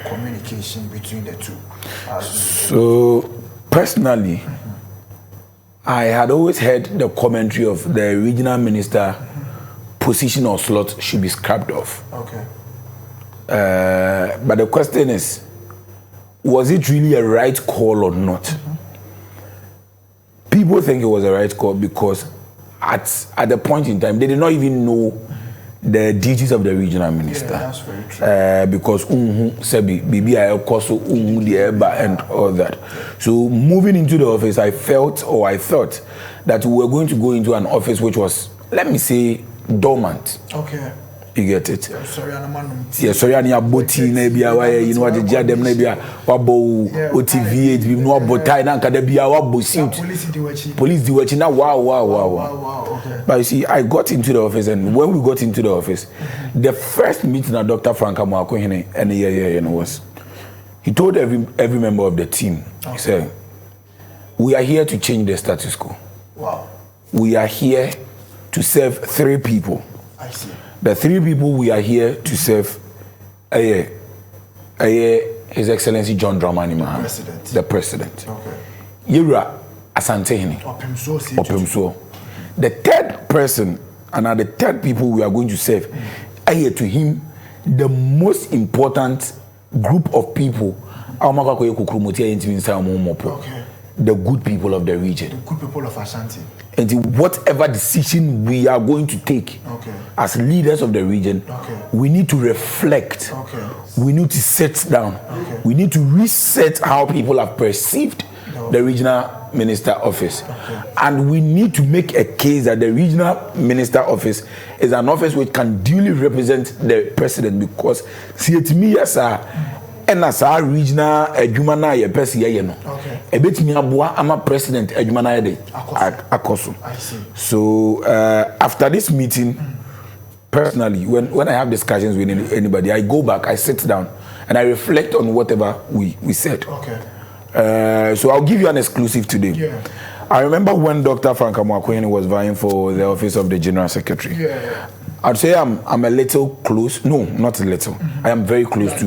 communication between the two? So, personally, I had always heard the commentary of the regional minister position or slot should be scrapped off. Okay. But the question is, was it really a right call or not? People think it was a right call because at the point in time, they did not even know the duties of the regional minister. Yeah, that's very true. Because Sebi, Bibi Koso, the Eba, and all that. So moving into the office, I thought that we were going to go into an office which was, let me say, dormant. Okay. You get it? Yeah, sorry, I'm boti nebia why you know what the jadem nebia wabo OTV it no botai na nka da bia wabo suit police di wachi na wow. Okay. But you see, I got into the office, and when we got into the office, the first meeting at Dr. Frank Amoakohene and was he told every member of the team, he said, we are here to change the status quo. Wow. We are here to serve 3 people. I see. The 3 people we are here to serve, His Excellency John Dramani Mahama, the president. Okay. Yura Ashanti. Opemso. The third person, and the third people we are going to serve, to him, the most important group of people. Okay. The good people of the region. The good people of Ashanti. And whatever decision we are going to take as leaders of the region, we need to reflect. We need to sit down. We need to reset how people have perceived the regional minister office. And we need to make a case that the regional minister office is an office which can duly represent the president, because see it me as and as our regional Jumana ye pesi ye no. A bit me aboa ama president Jumana de akoso. I see. So after this meeting, personally, when I have discussions with anybody, I go back, I sit down, and I reflect on whatever we said. Okay. So I'll give you an exclusive today. Yeah. I remember when Dr. Frank Amoakohene was vying for the office of the General Secretary. Yeah. I'd say I'm a little close. No, not a little. I am very close to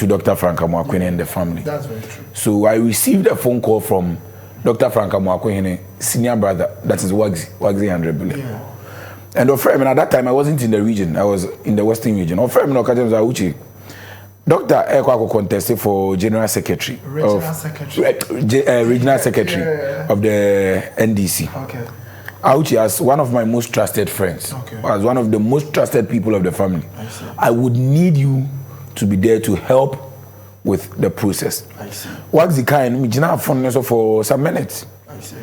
Dr. Frank Amoakohene and the family. That's very true. So I received a phone call from Dr. Frank Amoakohene, senior brother, that is Wagzi and Rebele. Yeah. And at that time I wasn't in the region. I was in the Western region. Dr. Ekwako contested for General Secretary. Regional Secretary of the NDC. Okay. Auchi, as one of my most trusted friends, as one of the most trusted people of the family, I would need you to be there to help with the process. I see. What's the kind? We didn't have fun for some minutes. I see.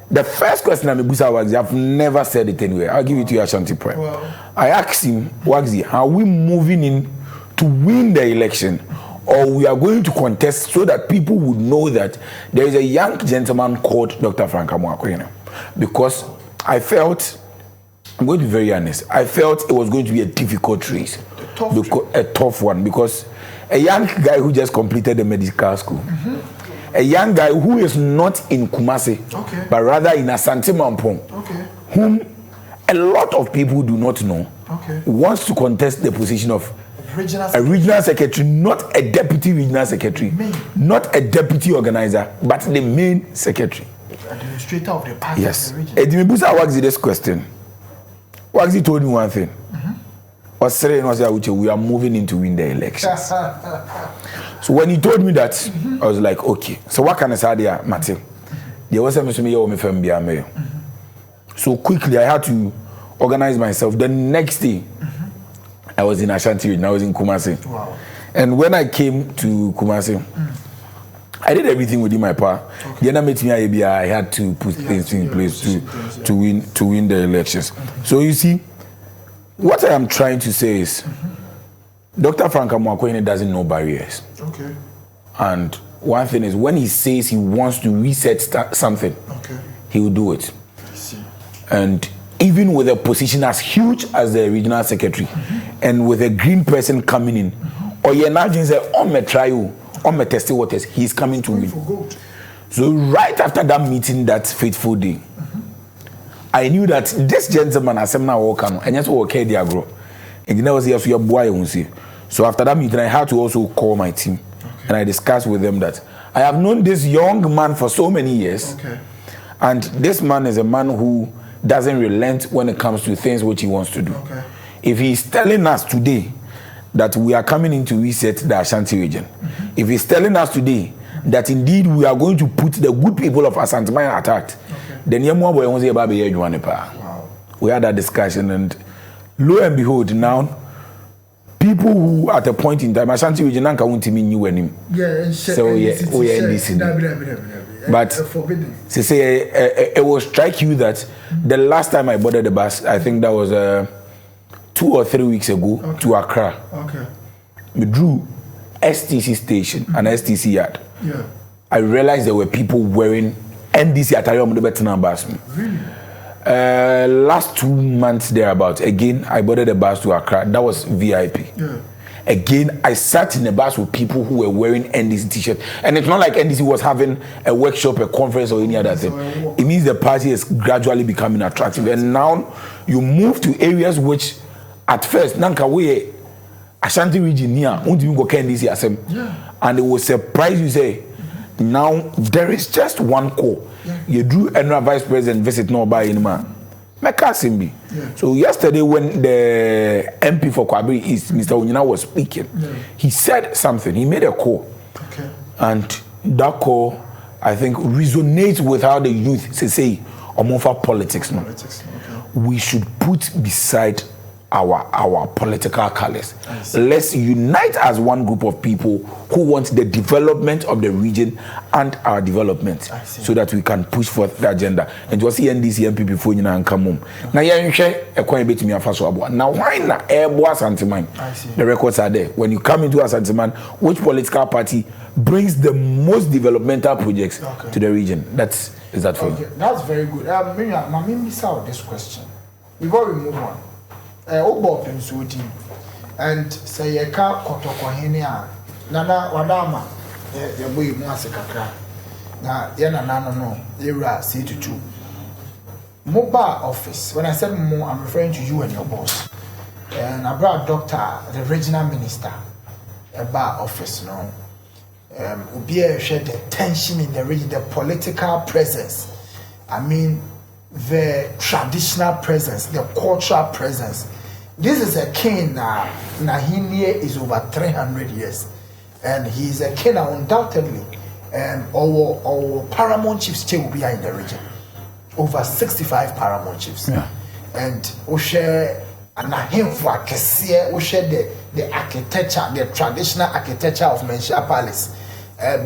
The first question I was, I've never said it anywhere. I'll give it to you, Ashanti Prime. Well, I asked him, Wagzi, are we moving in to win the election, or we are going to contest so that people would know that there is a young gentleman called Dr. Frank Amoakohene? Because I felt, I'm going to be very honest, I felt it was going to be a difficult race. A tough one, because a young guy who just completed the medical school, a young guy who is not in Kumasi, but rather in Asante Mampong, whom a lot of people do not know, wants to contest the position of a regional secretary, not a deputy regional secretary, not a deputy organizer, but the main secretary. Administrator of the party. Yes. Edimibusa Wagzi this question. Wagzi told me one thing. We are moving in to win the elections. So when he told me that, I was like, okay. So what can I say there, Matthew? There was a So quickly I had to organize myself. The next day, I was in Ashanti region, I was in Kumasi. Wow. And when I came to Kumasi, I did everything within my power. The end met me, I had to put things in place to win the elections. So you see, what I am trying to say is, Dr. Frank Amoakohene doesn't know barriers. Okay. And one thing is, when he says he wants to reset something, he will do it. I see. And even with a position as huge as the regional secretary, and with a green person coming in, or you imagine say, on my trial, on my testing waters, he's coming to win. So right after that meeting, that fateful day, I knew that this gentleman has some now walk on, and just walk here, they grow. And you know, your boy, So after that meeting, I had to also call my team, and I discussed with them that I have known this young man for so many years, and this man is a man who doesn't relent when it comes to things which he wants to do. If he's telling us today that we are coming in to reset the Ashanti region, if he's telling us today that indeed we are going to put the good people of Ashanti at heart, then we had that discussion, and lo and behold, now people who at a point in time Ashanti region nanka won't mean you him. So we are NDC. But say it will strike you that the last time I boarded the bus, I think that was 2 or 3 weeks ago to Accra. We drew STC station and STC yard. I realized there were people wearing NDC attire on the Betana bus. Really? Last 2 months thereabouts, again I boarded the bus to Accra. That was VIP. Again, I sat in a bus with people who were wearing NDC t-shirts, and it's not like NDC was having a workshop, a conference, or any other thing. It means the party is gradually becoming attractive, and now you move to areas which, at first, nanka we Ashanti region here, and it will surprise you. Say, now there is just one call. You do another vice president visit no by anymore. So yesterday when the MP for Kwabri East, Mr. Onyina, was speaking, he said something. He made a call, and that call, I think, resonates with how the youth say for politics. We should put beside our political colors. Let's unite as one group of people who want the development of the region and our development, so that we can push forth the agenda. And was NDC MP before you and come home. Now you share a coin bit me now why not Ashanti? The records are there. When you come into Ashanti, which political party brings the most developmental projects to the region? Is that for you? That's very good. Let me miss out this question before we move on. And say a car kotokohenia nana wadama ya boy mwase kakra na yana no era C22 mobile office. When I said more, I'm referring to you and your boss, and I brought doctor, the regional minister, a bar office. Ubia shared the tension in the region, the political presence, I mean the traditional presence, the cultural presence. This is a king Nahinie is over 300 years, and he is a king undoubtedly, and our paramount chiefs will be in the region, over 65 paramount chiefs, and we share and him for we share the architecture, the traditional architecture of Menchia Palace,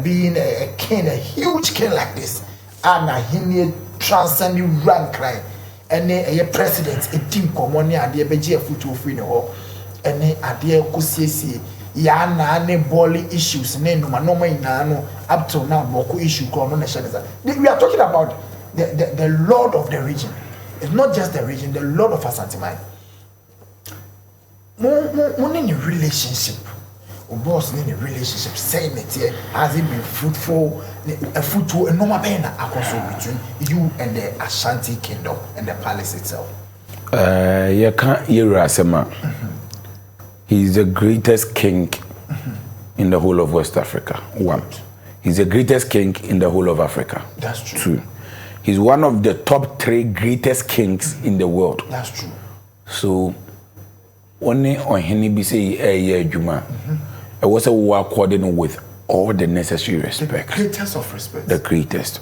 being a king, a huge king like this, and Nahinie transcending rank crime. And a president, a team common, and the BG foot of Fino, and a dear Kusi, Yana, ne Bolly issues, no man, up to now, Boku issue, we are talking about the Lord of the region. It's not just the region, the Lord of Ashanti. More in a relationship, or boss in a relationship, saying it here, has it been fruitful? A fruitful and normal pain between you and the Ashanti kingdom and the palace itself. You can't hear Rasema. He's the greatest king in the whole of West Africa. One. He's the greatest king in the whole of Africa. That's true. Two. He's one of the top 3 greatest kings in the world. That's true. So, only on Henny say Juma. I was a war according with all the necessary respect. The greatest of respect. The greatest.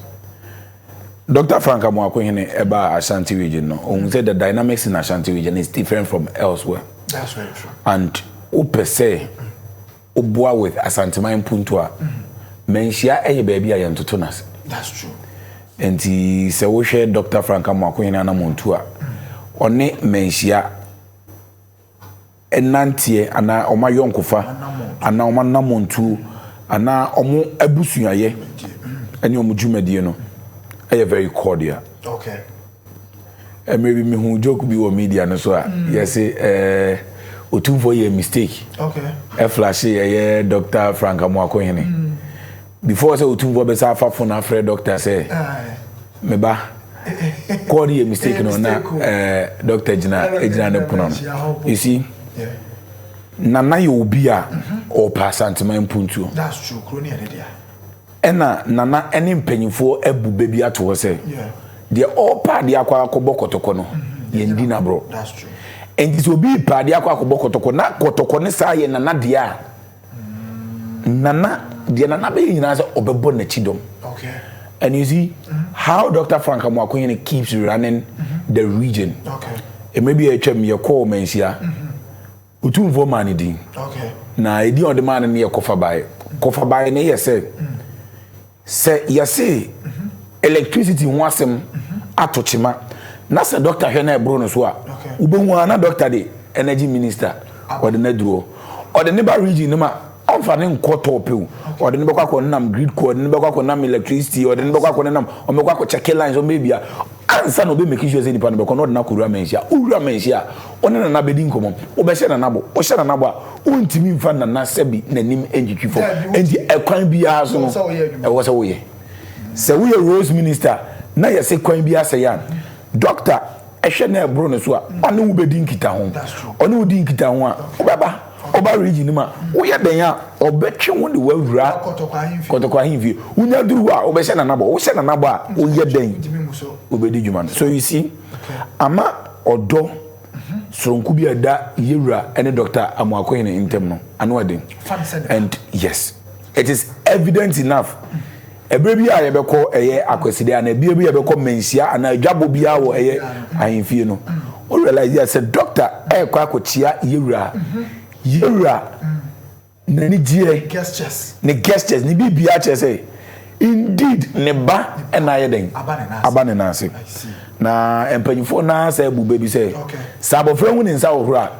Dr. Frank Amoakohene about Ashanti region, no, said the dynamics in Ashanti region is different from elsewhere. That's very true. And per se, Obwa with Ashanti Mine Puntua, Menshia a baby I am to Tunas. That's true. And he said, we share Dr. Frank Amoakohene and Montua. One Menshia Enantie, and I Oma Yonkofa, and now Mana Montu. And now, omo abusuaye, and your mujumedi, no, are very cordial. Okay. And maybe me who joke be with media, no, so yes, or 2 for a mistake. Okay. A flashy, Dr. Frank Amoakohene. Before I say, 2 for Bessa for na Fred doctor say, meba, cordial mistake, no, na, Dr. Jina, you see. nana ye obi a o Ashanti man puntu. That's true. Kroni ene Ena nana ene mpanyimfo abu baby ato say. Yeah. The all part the akwa akobọ kotoko no. Ye ndi na bro. That's true. And this will be pa the akwa akobọ kotoko na kotoko ne sa ye nana dia. Nana the nana be nyina say obebo na chidom. Okay. And you see how Dr. Frank Amoakohene keeps running the region. Okay. It may be a chem your call mensia. Utum for money din. Okay. Na edi on the man near Kofa by. Kofa by ne yese. Say yase electricity wasem atochima. Na se doctor hena bro no so a. Ubehu na doctor de energy minister or the nedro or the neighbor region no ma amfane nkoto pew or the neighbor kwa nam grid cord neighbor kwa nam electricity or the neighbor kwa nam o me kwa check lines or maybe answer no be make sure say the pan be kono na kura mensia ura mensia one na bedi nkomo o be hye na nabo o hye na nabo a ontimi mfa na sebi nanim enjitwi fo enti ekwan bia so no e wo se wo ye se wo ye rose minister na ye se kwan bia se ya doctor ehwe na ebro no so a one wo bedi nkita ho one wo di nkita ho a wo baba oba region ma wo ye den a obetwe wo de wawura kotokwa ahimfie unya duru a obehye na nabo wo hye na nabo a wo ye den obedi djuma. So you see ama odo soronku bi ada yewura ene Dr. Amoakohene intem no ano ade and yes it is evident enough ebre bi a ye beko eye akweside ana bi ye beko mensia ana adwabo bi a wo eye ahimfie no o realize ya say doctor kwa akochia yewura nani die gestures ni bibia che say indeed ne ba na ye den abane na ase na empanyifo na say bu baby say sabofra hu ni nsa ohura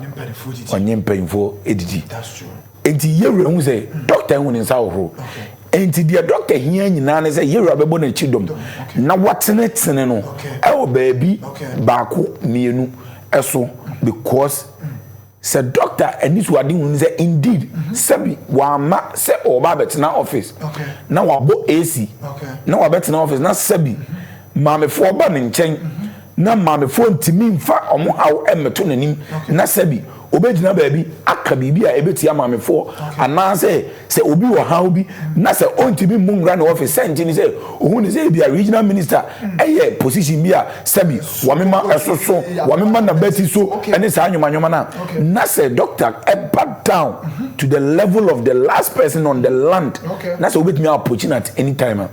onye empanyifo edidi that's true enti yewura hu say doctor hu ni nsa ohuro enti dia doctor hia nyina ne say yewura bebo na chidom na watene no e wo baby baako mienu eso because say doctor and this word when say indeed sabi wa ma say oba betina office na wa bo AC na wa betina office na sabi maame fo ba ne nchen na maame fo ntimi mfa omo hawo emeto nanim na sabi obedina baabi aka bibia ebeti maame fo ana say obi wo hawo bi na say ontimi mungra na office sent ni say ohun ni say bia regional minister eye position bia sabi wa mema esoso wa mema na beti so ene sa anwoma na say doctor back down to the level of the last person on the land na say obetimi approaching at any time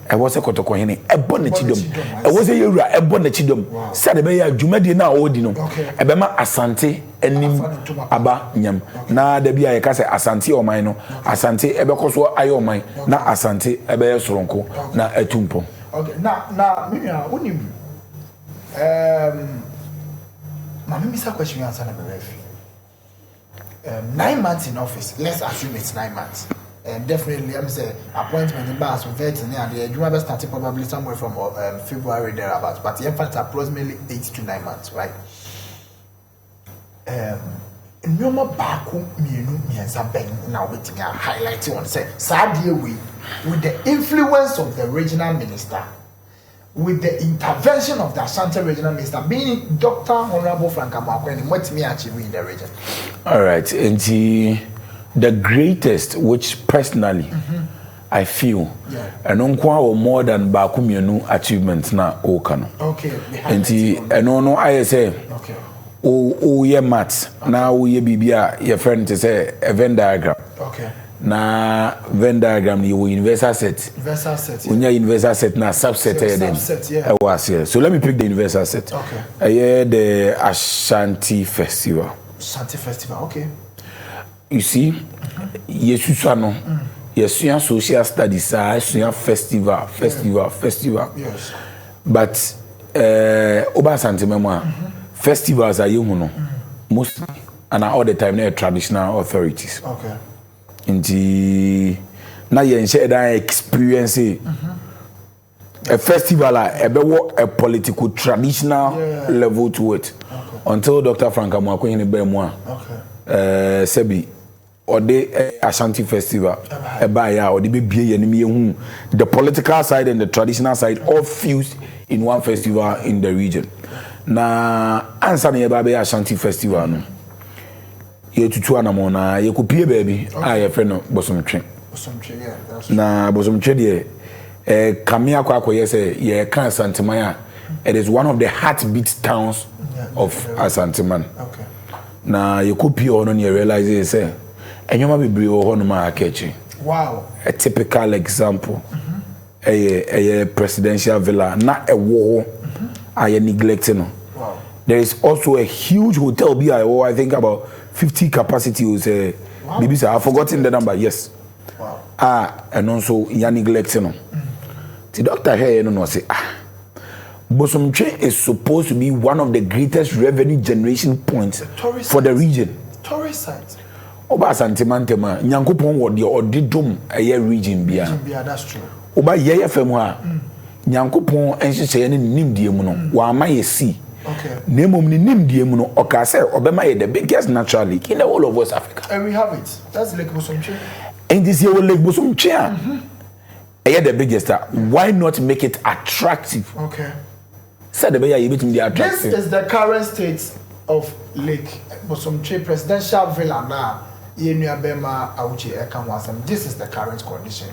I was a kotokohene ebo na chidom I was a yewura ebo na chidom say de be ya dwumadi na odi no ebema Asante enim aba nyam na da bia ye ka say Asante oman no Asante ebekoso ayo oman na Asante ebe soronko na atumpo. Okay, na minya unim mama misa question answer na be refi 9 months in office, let's assume it's 9 months. Definitely, I'm saying appointment in Bass with vetting and the Juma started probably somewhere from February thereabouts, but the infant approximately 8 to 9 months, right? Nyoma baako mienu mienza ben na wetin I highlighting on say sadie we with the influence of the regional minister, with the intervention of the Ashanti regional minister, meaning Dr. Honorable Frank Amoakohene, what me achieve in the region. All right, and the greatest, which personally I feel, and on more than baako mienu achievements na okano. Okay, and no I say. Okay. Oh yeah maths now we bibia your friend to say a Venn diagram. Okay. Na Venn diagram you universal set. Universal set. When you universal set na subset then. Subset, yeah. I was here. So let me pick the universal set. Okay. The Ashanti festival. Ashanti festival. Okay. You see, Yesusa no. Yesuya social studies, Yesuya festival. Yes. But Oba Asante memoir. Festivals are you mostly and all the time they're traditional authorities. Okay. In the now you share that experience a festival a political traditional level to it until Dr. Frank Amoakohene Bemwa Sebi or the Ashanti festival or the political side and the traditional side all fused in one festival in the region. Na answer ne babe Ashanti festival no ye tutu anamona ye kopie baby a ye frɛ no bosomtwe yeah, that's na bosomtwe de kamia kwakoye say ye kan Asanteman a it is one of the heartbeat towns of Asanteman. Okay. Na ye kopie ono ne realize say enyoma bebre wo ho no ma akechi. Wow. A typical example. A presidential villa na a war I neglecting. Wow. There is also a huge hotel I think about 50 capacity was BBC. I've forgotten the number. Yes. Wow. And also ya neglecting. The doctor here no say Bosomtwe is supposed to be one of the greatest revenue generation points for the region. Tourist site. Oba Asanteman tema nyankopon wo de odidum eye region bia. Yeah, that's true. Oba yeye fam ha nyankopon enhyehyɛ ne nimdie mu no wa ma ye si. Okay. Nemom ne nimdie mu no oka say obema ye the biggest natural lake in the whole of West Africa. And we have it. That's Lake Bosomtwe. And this year Lake Bosomtwe eye the biggest. Why not make it attractive? Okay. Said the be bit the attractive. This is the current state of Lake Bosomtwe presidential villa now. This is the current condition.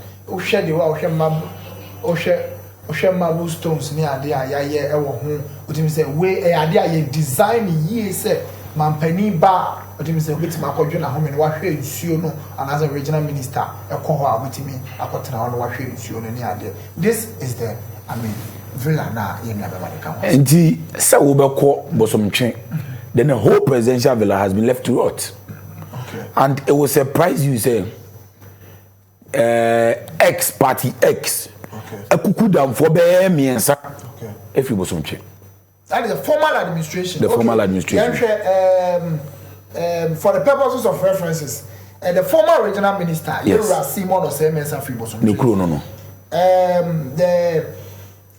Marble stones near the say way a design ye say Mampani bar with my home and what you know and as a regional minister a cohort with me I got on what you near there. This is the villa now in America. And the Sawuba Bosomtwe, then the whole presidential villa has been left to rot. And it will surprise you, say, X party X. Okay. A cuckoo down for bear me and okay. If you was some check. That is a formal administration. The formal administration. For the purposes of references, the former regional minister, yes. Simon or Semensa Fribosum. No.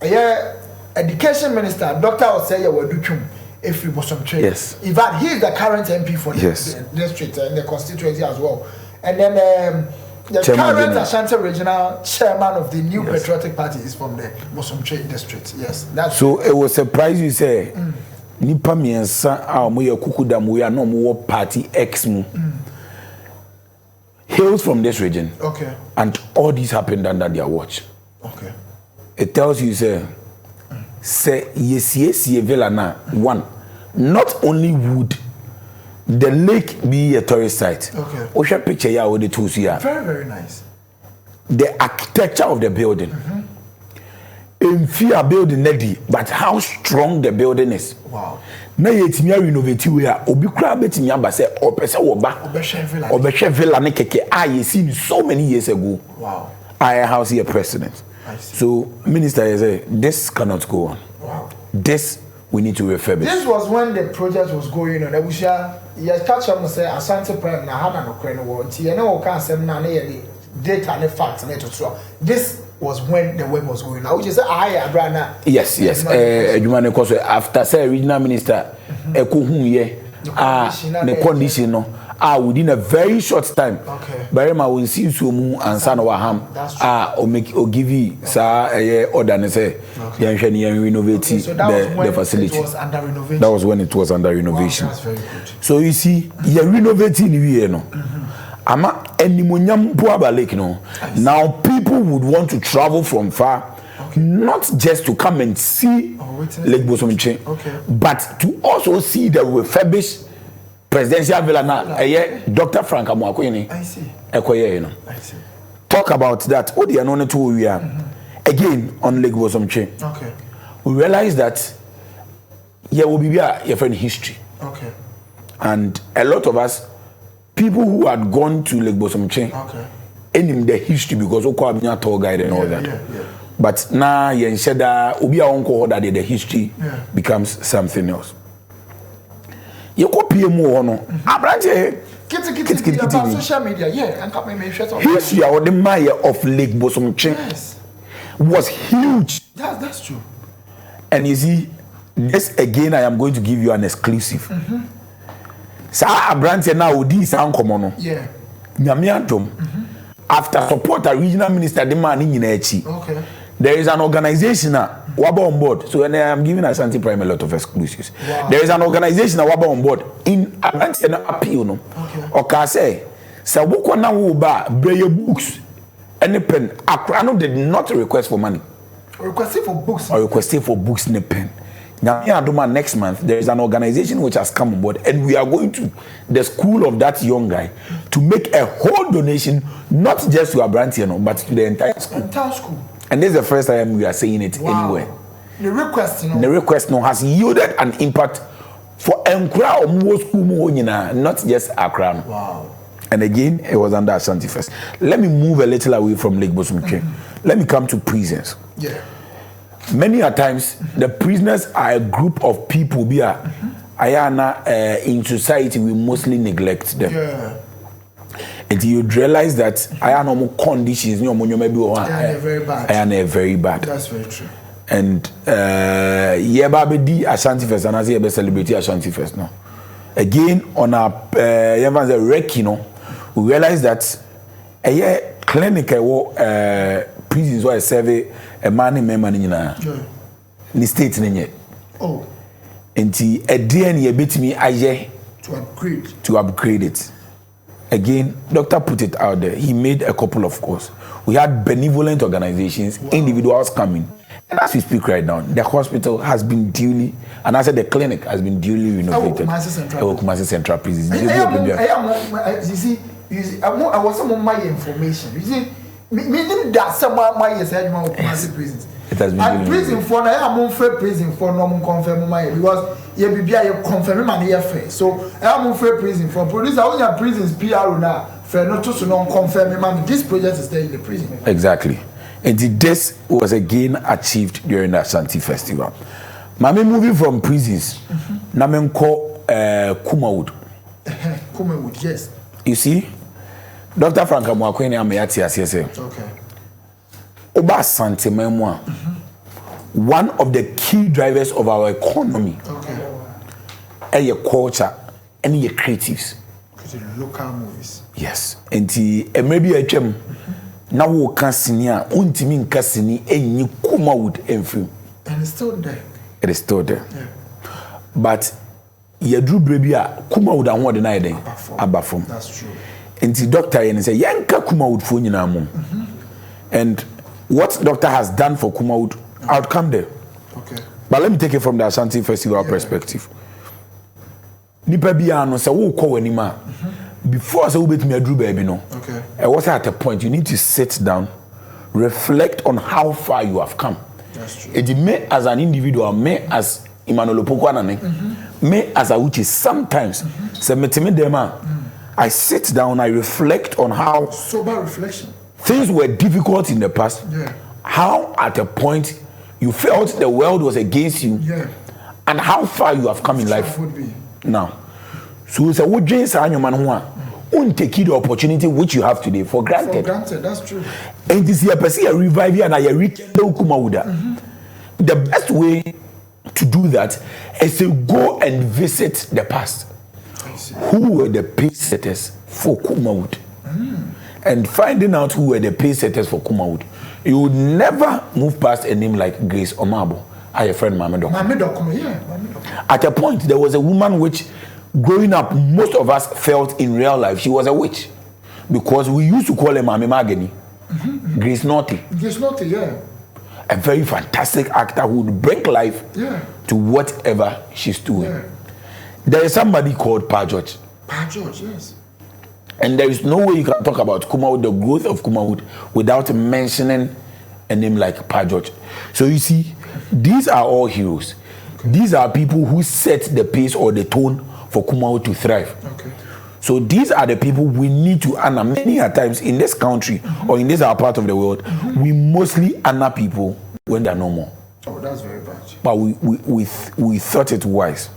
The education minister, Dr. Osaya Waduchum. If we was some trade. Yes. In fact, he is the current MP for the district and the constituency as well. And then the current Ashanti regional chairman of the New Patriotic Party is from the Bosom Trade district. Yes. That's so it will surprise you say nipa miensa a mo ye kukuda mo ya no mo party X mu hails from this region. Okay. And all this happened under their watch. Okay. It tells you say yes villa na one not only would the lake be a tourist site. Okay. Osha picture ya with the tools here. Very, very nice. The architecture of the building. In fear building ready, but how strong the building is. Wow. Na yetimi renovate we a obi kra betimi aba say opese wo ba. Obehwe villa ne keke I seen so many years ago. Wow. I house here president. So, Minister, this cannot go on. Wow. This we need to refurbish. This was when the project was going on. We shall catch up and say Ashanti Prime na hana no kren wo. Nti ye na wo kan sem na na ye data and facts na to so. This was when the work was going on. Which is Abrana. Yes. After say regional minister eko hu ye the condition no. Within a very short time. Okay. Barema will see so mu ansa na waham. O give you order and say renovate the facility. It was under renovation. That was when it was under renovation. Wow, that's very good. So you see, you renovating we no. Ama enimonyam Boaba Lake no. Now people would want to travel from far. Okay. Not just to come and see Lake Bosomtwe, but to also see the refurbished presidential villa na Dr. Frank Amoakoyene. I see. Ekoye no. I see. Talk about that. What they are known to we are again on Lake Bosomtwe. Okay. We realize that there will be a friend history. Okay. And a lot of us, people who had gone to Lake Bosomtwe, in the history because we call a tour guide and all that. Yeah. But now you said that we are on that the history becomes something else. You copy more no. Abrante Kitty social media, and come and history of the Maya of Lake Bosomtwe was huge. That's true. And you see, this again, I am going to give you an exclusive. Sa Abrante now this uncommon. Yeah. Nyamiantom. After support a regional minister, the man in Echi. Okay. There is an organization Waba on board. So and I'm giving Ashanti Prime a lot of exclusives. Wow. There is an organization that Waba on board in Atlantic and appeal no. Or can say wukwana wuba braille books any pen. Akrano did not request for money. Requesting for books. Or requesting for books in a pen. Now here Adoma next month there is an organization which has come on board and we are going to the school of that young guy to make a whole donation, not just to Abrantiano, but to the entire school. Entire school. And this is the first time we are saying it anywhere. The request, has yielded an impact for Nkra or more school more, not just Accra. Wow. And again, it was under Ashanti first. Let me move a little away from Lake Bosumtwe. Let me come to prisons. Yeah. Many a times, the prisoners are a group of people in society we mostly neglect them. Yeah. And you realize that I am no conditions, very bad. I am very bad. That's very true. And Yebabedi Ashanti Fest, and I say celebrate Ashanti Fest now. Again, on our rec, we realize that a clinic prisons where survey a man in the state in oh. And a DNA bit me to upgrade it. Again, doctor put it out there. He made a couple of calls. We had benevolent organizations, individuals coming. And as we speak right now, the hospital has been duly, and I said the clinic has been duly renovated. Kumasi Central Prison. You see, I was some of my information. You see, meaning that some of my years had my Kumasi prisons. It has been and prison for now, I'm on fair prison for no confirm my because you be a confirm my year fair. So I'm on fair prison for police. I only have prisons PR now. For not to non confirm my this project is there in the prison. Exactly. And this was again achieved during the Ashanti Festival. Mami moving from prisons, Namenko Kumawood. Kumawood, yes. You see, Dr. Frank Amwakweni Amayati Asiese. Okay. Oba Asante Memwa, one of the key drivers of our economy, and your culture and your creatives. Local movies. Yes. And maybe a gem. Now we can see untimi nkasini enyi Kumawood film. And it's still there. It is still there. Yeah. But Yadru Brebia Kumawood and what deny them. Abafom. That's true. And the doctor and say Yanka Kumawood for you now. And what doctor has done for Kumawood, I'll come there. Okay. But let me take it from the Ashanti Festival perspective. Nipa biya no say wo call anima. Before say ubet me adru baby no. Okay. I was at a point you need to sit down, reflect on how far you have come. That's true. It me as an individual, me as Emmanuel Opokuanane, me as a which is sometimes say meteme dem I sit down, I reflect on how sober reflection. Things were difficult in the past. Yeah. How at a point you felt the world was against you. Yeah. And how far you have come in life. Would be. Now. So it's a wood dreams and your man won't take the opportunity which you have today for granted. For granted, that's true. And this year, a revive and I rekindle Kumawuda. The best way to do that is to go and visit the past. Who were the pace setters for Kumawood? And finding out who were the pace setters for Kumawood, you would never move past a name like Grace Omabo. I have a friend, Mame Dokumo. Yeah. At a point, there was a woman which, growing up, most of us felt in real life she was a witch. Because we used to call her Mame Mageni. Grace Naughty. Grace Naughty, yeah. A very fantastic actor who would bring life to whatever she's doing. Yeah. There is somebody called Pa George. Pa George, yes. And there is no way you can talk about Kumawood, the growth of Kumawood, without mentioning a name like Pa George. So you see, these are all heroes. Okay. These are people who set the pace or the tone for Kumawood to thrive. Okay. So these are the people we need to honor. Many a times in this country or in this our part of the world, we mostly honor people when they're no more. Oh, that's very bad. But we thought it wise.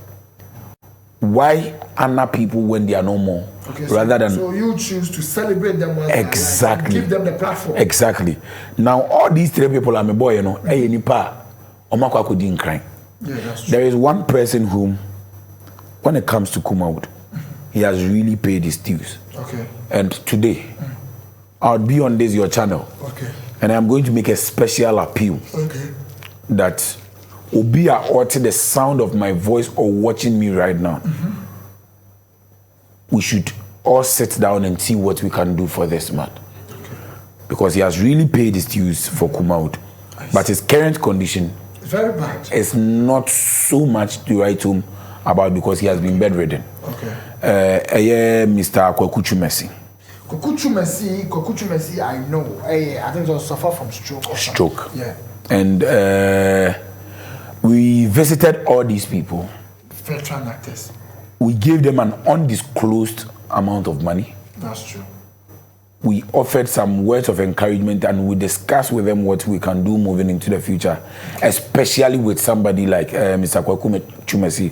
Why honor people when they are no more? Okay, rather than so you choose to celebrate them while exactly give them the platform. Exactly. Now all these three people are my boy, you know. Hey, nipa, omakwa kudin crying. Yeah, that's true. There is one person whom, when it comes to Kumawood, he has really paid his dues. Okay. And today, I'll be on this your channel. Okay. And I'm going to make a special appeal. Okay. that Obi are altering the sound of my voice or watching me right now, we should all sit down and see what we can do for this man. Because he has really paid his dues for Kumawood. But his current condition very bad. Is not so much to write home about because he has been bedridden. Okay. Mr. Kwakuchu Messi. Kwakuchu Messi, I know. I think he was suffer from stroke. Stroke. Yeah. And we visited all these people. Veteran actors. We gave them an undisclosed amount of money. That's true. We offered some words of encouragement and we discussed with them what we can do moving into the future, especially with somebody like Mr. Kwakuchu Messi,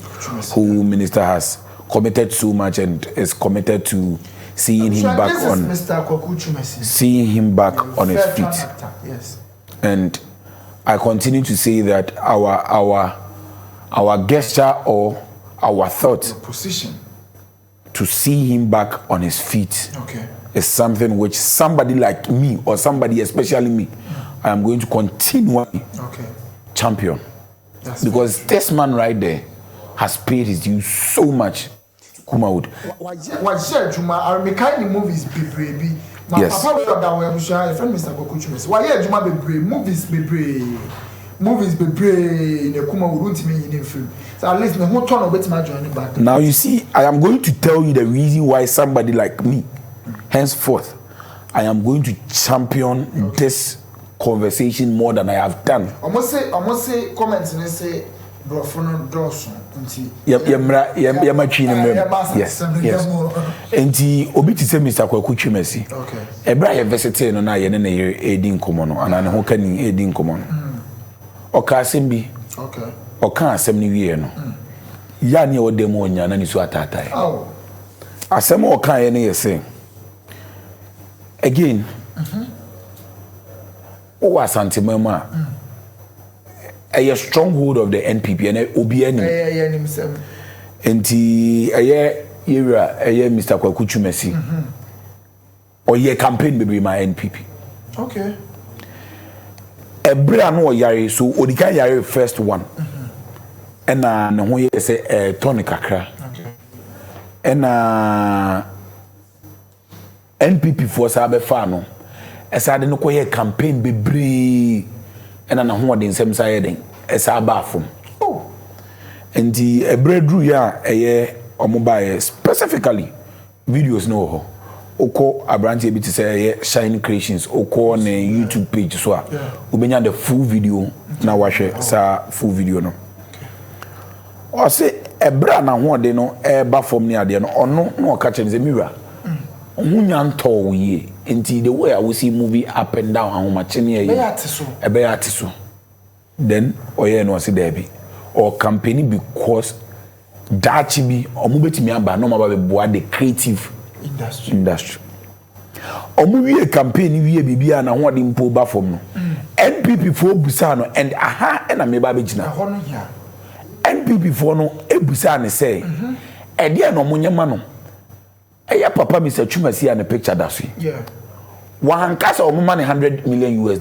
who minister has committed so much and is committed to seeing him back on Mr. Kwakuchu Messi. Seeing him back on his feet. Yes. And I continue to say that our gesture or our thought position to see him back on his feet is something which somebody like me or somebody especially me, I am going to continually champion. Because this man right there has paid his dues so much. Kumawood. What's your Juma? Are me kind of movies be brave? Yes. Papa will that way. Friend Mr. Kwakuchu Messi. Why are Juma be brave? Movies be brave. Movies be brave. The Kumawood won't mean in film. So at least the whole turn of it my journey back. Now you see, I am going to tell you the reason why somebody like me, henceforth, I am going to champion this conversation more than I have done. I must say, comments and say, bro, for no Dawson. Yes. Enti obi ti say Mr. Kwakuchu Messi. Okay. Ebra ye visitor no na ye na ye edi nkomo no ana ne ho ka ni edi nkomo no. Oka asem bi. Okay. Oka asem ni wie no. Ya ne o dem onya na ni so atatai. Oh. Asem oka ye na ye say. Again. O Ashanti mama. A stronghold of the NPP and OBN. And the era, Mr. Kwakuchu Messi. Or ye campaign baby my NPP. Okay. A brand no yari, so Odika yari first one. And no ye say Tony Kakra. Okay. And NPP for Sabe Fano. As I didn't know campaign baby. And an award in some side as a bathroom. Oh, and the breadroom, yeah, a year or mobile specifically videos no. Oko a branch able to say Shine Creations, Oko on a YouTube page, so we been the full video now. Watch it, full video no. Or say a brand and one day no air bathroom near the or no catching the mirror. Munyan tall ye. Until the way I will see movie up and down how much in a beatisu. Then oye no see there be or company because that be or move to me about no matter the creative industry. Or movie a campaign we be and what in pull back from no. NPP for Busano and aha and a me babijina. NPP for no e Busane say. E dia no munya mano. Eya papa Mr. Chuma see and a picture that's yeah. One cast of money $100 million US.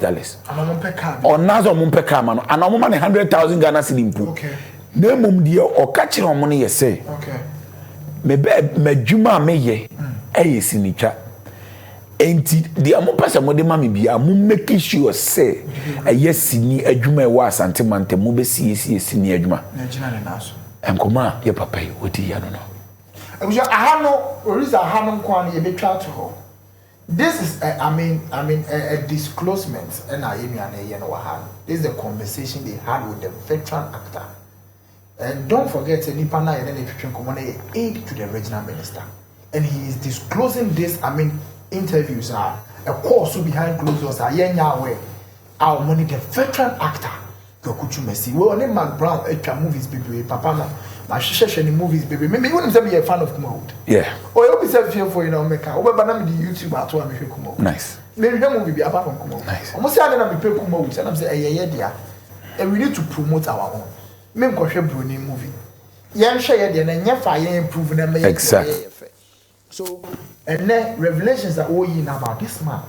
Or Nazo Mumpeka man, and a woman 100,000 Ghana ceding. Okay. Name dear or catching on money, you say. Okay. Me Juma meye, sinicha. Ain't the Amopasa Modemami be a making sure say a yes, sini a Juma was antimante mube senior Juma. And Koma, your papa, what do you know? I have no reason. I haven't quite a bit to her. This is, a disclosement, and this is the conversation they had with the veteran actor. And don't forget, Nipana and then aid to the regional minister. And he is disclosing this, interviews are a course behind closed doors, our money, the veteran actor, Kwakuchu Messi. Well, only Mark Brown, movies, baby, Papa. My shishani movies, baby. Maybe you wouldn't be a fan of Kumawood. Yeah. Or you'll be self here for Mecca. Or but I'm the YouTube at one with Kumawood. Nice. Maybe her movie be apart from Kumawood. Nice. Almost I don't be Kumawood. And I'm saying, yeah, dear. And we need to promote our own. Maybe Koshe Bruni movie. Yan share the and yan fire improving them. Exactly. So, and then revelations are all in about this man.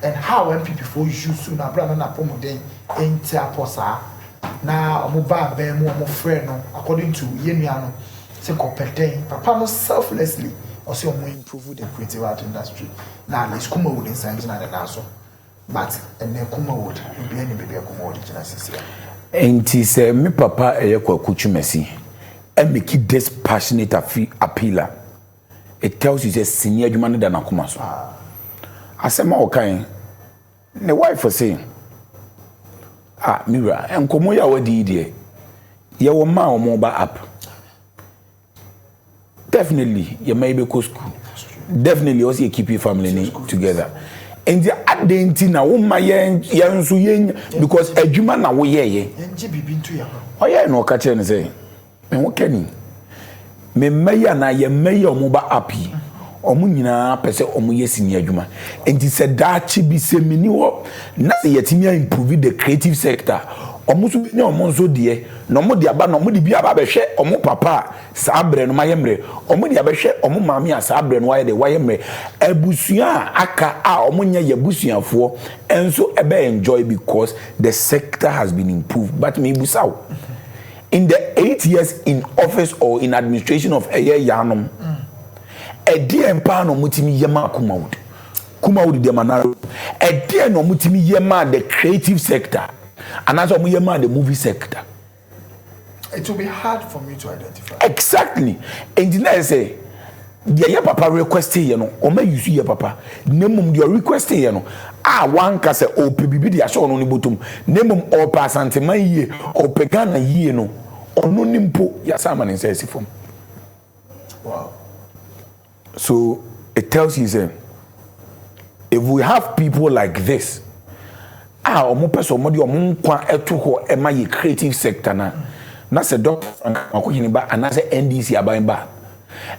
and how MPP for use so na brother na promoting enti aposa na omo ba ben mu omo friend no according to yenua no say competent papa no selflessly or say omo improve the creative art industry na let's come with inside na na so but and then come with be any baby come with the sisi enti say me papa Kwaku Twumasi and make it this passionate appealer. It tells you say senior adwuma no da na koma so asema okan ne wife for saying mira enkomo ya wadi de ye wo ma omo ba up definitely you may be go school definitely also you keep your family together and the identity na wo ma ye so ye because adwuma na wo ye nji bibi ntu ya oye no ka che ne say me wo kani me meya na ye meya omo ba api omo nyina pese omo ye sini adwuma enti se daachi bi se mini wo na se yetimi improve the creative sector omo so nya omo so de na omo de aba na omo de bi aba behwe omo papa saa bre no mayemre omo de abehwe omo maami a saa bre no waye de wayemre abusua aka a omo nya ye busuafo enso ebe enjoy because the sector has been improved but me busaw in the 8 years in office or in administration of Yanom, a dear empano mutimi yema kumaud de manaro, a dear no mutimi yema the creative sector, and as yema the movie sector. It will be hard for me to identify. Exactly. And then I say, your papa requesting, you know, or may you see your papa, name your requesting, you know. One can say, oh, PBB, they are shown on the bottom. Name or Ashanti, my year, or Pegana year, no, or no nimpo, Yasaman and says from. Wow. So it tells you, say, if we have people like this, or person, or Munkwa, Etuho, and my creative sector, na se doctor, and I say NDC about back.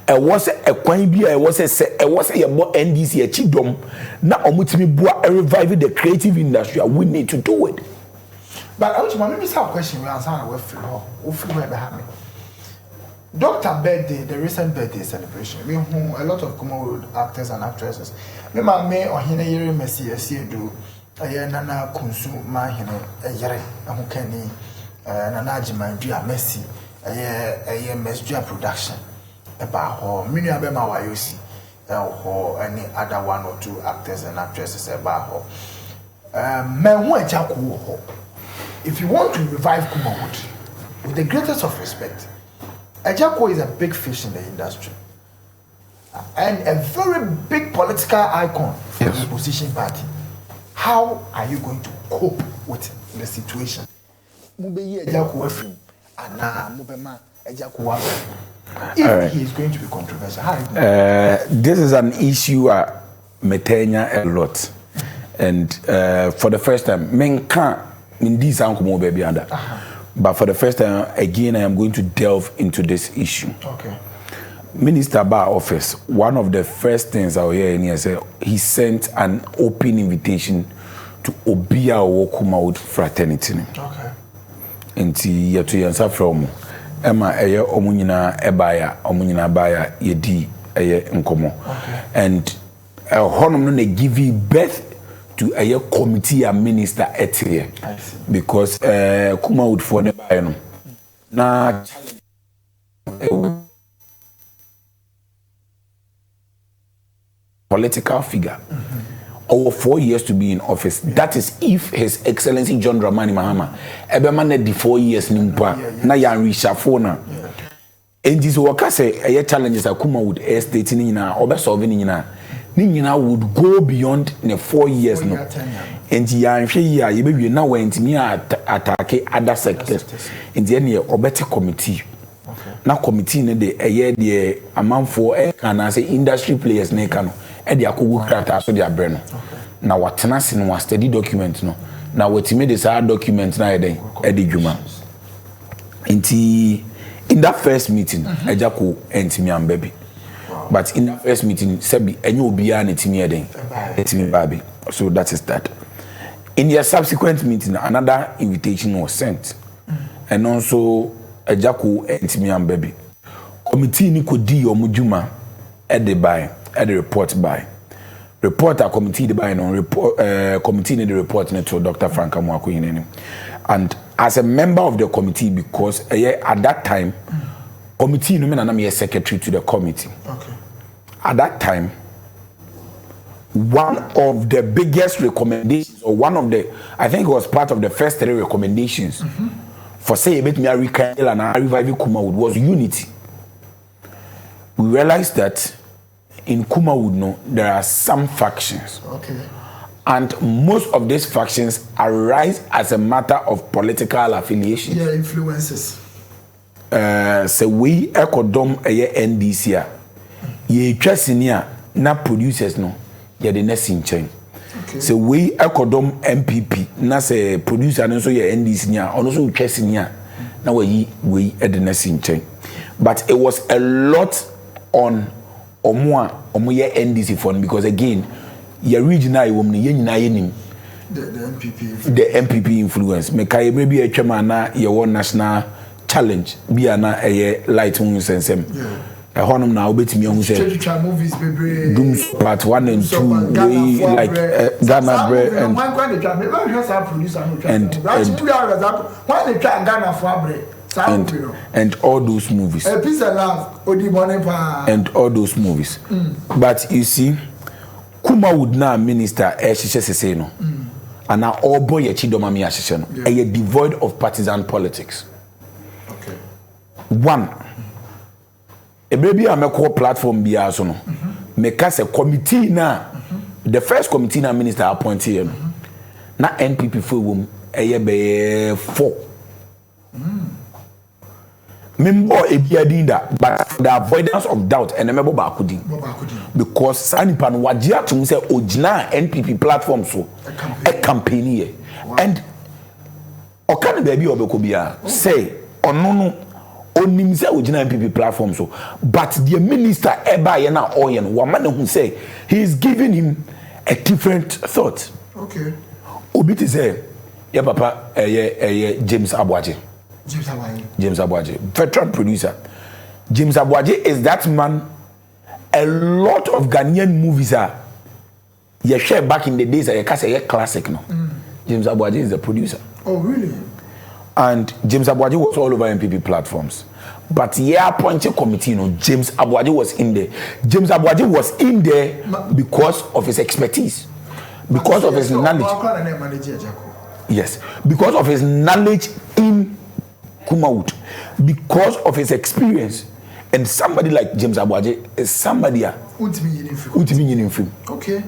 Was a kwan bia was a NDC a chidom na omutimi bua revive the creative industry we need to do it but I want to maybe some question we answer we feel behind me Dr. birthday the recent birthday celebration we a lot of common actors and actresses me ma me ohine yere mesi do nana kunsu ma hine yere ahokani nana ajima dua messi mesdua production about her, many of them are UC, or any other one or two actors and actresses about her. If you want to revive Kumawood, with the greatest of respect, Ejako is a big fish in the industry and a very big political icon for the opposition party. How are you going to cope with the situation? Mube Ejako Efim, Ana Mubema Ejako if he is going to be controversial, how this is an issue metenya a lot, and for the first time, men can't in this uncle baby under. But for the first time again, I am going to delve into this issue. Okay. Minister Bar office. One of the first things I hear in here say he sent an open invitation to Obia Wokumaud fraternity. Okay. And he to answer from. Emma eye omunyina ebaya omunyina baya yedi eye nkomo and honum no na give birth to a committee and minister etie because Kumawood for ne baya no na political figure over 4 years to be in office. That is if His Excellency John Dramani Mahama ebema na di 4 years nimpa na ya reshafo na. And this worker say a challenges Kumawood estate ni nyina obesolve ni nyina would go beyond the 4 years no. And ya nhwe ya ye be na wantimi attack other sectors. And the ne obete committee. Na committee ne de de amanfo kana say industry players ne ka no e de akogu krata so de abre no na watena se no study document no na watime de sa document na e de dwuma nti in that first meeting ejako entimi am baby but in that first meeting sebi enye obia na timi eden etimi baby so that is that in the subsequent meeting another invitation was sent and also ejako entimi am baby committee ni kodi omudwuma e de by e the report by reporter committee the by no report committee need the report to Dr. Frank Amoako. And as a member of the committee, because at that time committee no me na secretary to the committee. Okay. At that time, one of the biggest recommendations, or one of the, I think it was part of the first 3 recommendations for say a bit me rekindle and revive Kumawood was unity. We realized that in Kumawood, no, there are some factions. Okay. And most of these factions arise as a matter of political affiliation. Yeah, influences. So we ekodom NDC ye twasinia na producers no ye de nasi nchen. So we ekodom MPP na say producer no so ye NDC nya ono so twasinia na we e de nasi nchen. But it was a lot on omo ye NDC for because again your regional woman ye nyina ye nim the MPP influence me kai maybe a twema na ye won national challenge be na light hun sensem honum na obetimi hu say movies bebre Dooms part 1 and 2 we like Ghana bread and and all those movies and all those movies. But you see Kumawood na minister say no and now all boy chidoma mi ahye no devoid of partisan politics. Okay. One a baby a meko platform bia so no make us a committee na the first committee na minister appointed na NPP for wom be 4 member e bia din da but the avoidance of doubt and member ba akudi because sanipa no waje atum say ogina NPP platform so a campaign here and okana baby obeko bia say ono no onim say ogina NPP platform so but the minister eba ye na oye no wama na hu say he is giving him a different thought. Okay. Obi ti say ya papa James Abuaje. James Abuaje, veteran producer. James Abuaje is that man. A lot of Ghanaian movies are share back in the days I can say classic no. James Abuaje is the producer. Oh really? And James Abuaje was all over MPP platforms. But appointed committee, no, James Abuaje was in there. James Abuaje was in there because of his expertise, because of his knowledge. Yes, because of his knowledge in Kumawood, because of his experience. And somebody like James Abuaje is somebody ultimately in film. Okay.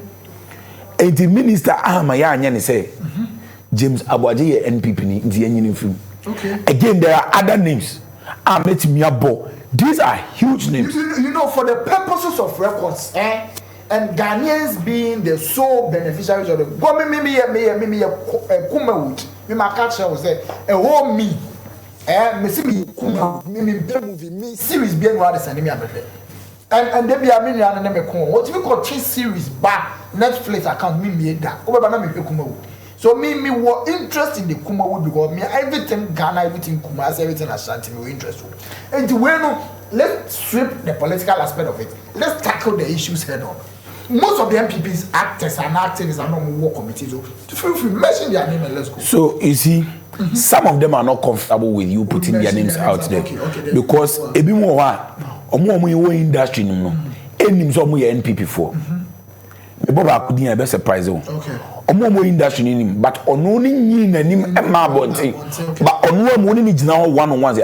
And the minister Ahmaya say James Abuaje NPP in film. Okay. Again, there are other names. Ahmed Miabo. These are huge names. You know, for the purposes of records, and Ghanaians being the sole beneficiaries of the government, Kumawood, me my catcher was there. A whole me, me see me Kumawood, me series being rather sending me a bit. And they be a million and them what we call cheese series back Netflix account me that. Over me Kumawood. So me were interest in the Kumawood because me everything Ghana, everything Kumas, everything Ashanti me were interested. And to let's strip the political aspect of it. Let's tackle the issues head on. Most of the MPPs, actors and activists are not war committees. So if you mention their name and let's go. So you see, some of them are not comfortable with you putting their names out there. Okay, because a bit more omo industry no enim so mo NPP for. Me boba akudi e be surprise o. Okay. Omo industry nim but ono ni yin nanim e ma bonten. But ono mo ni gina one-on-one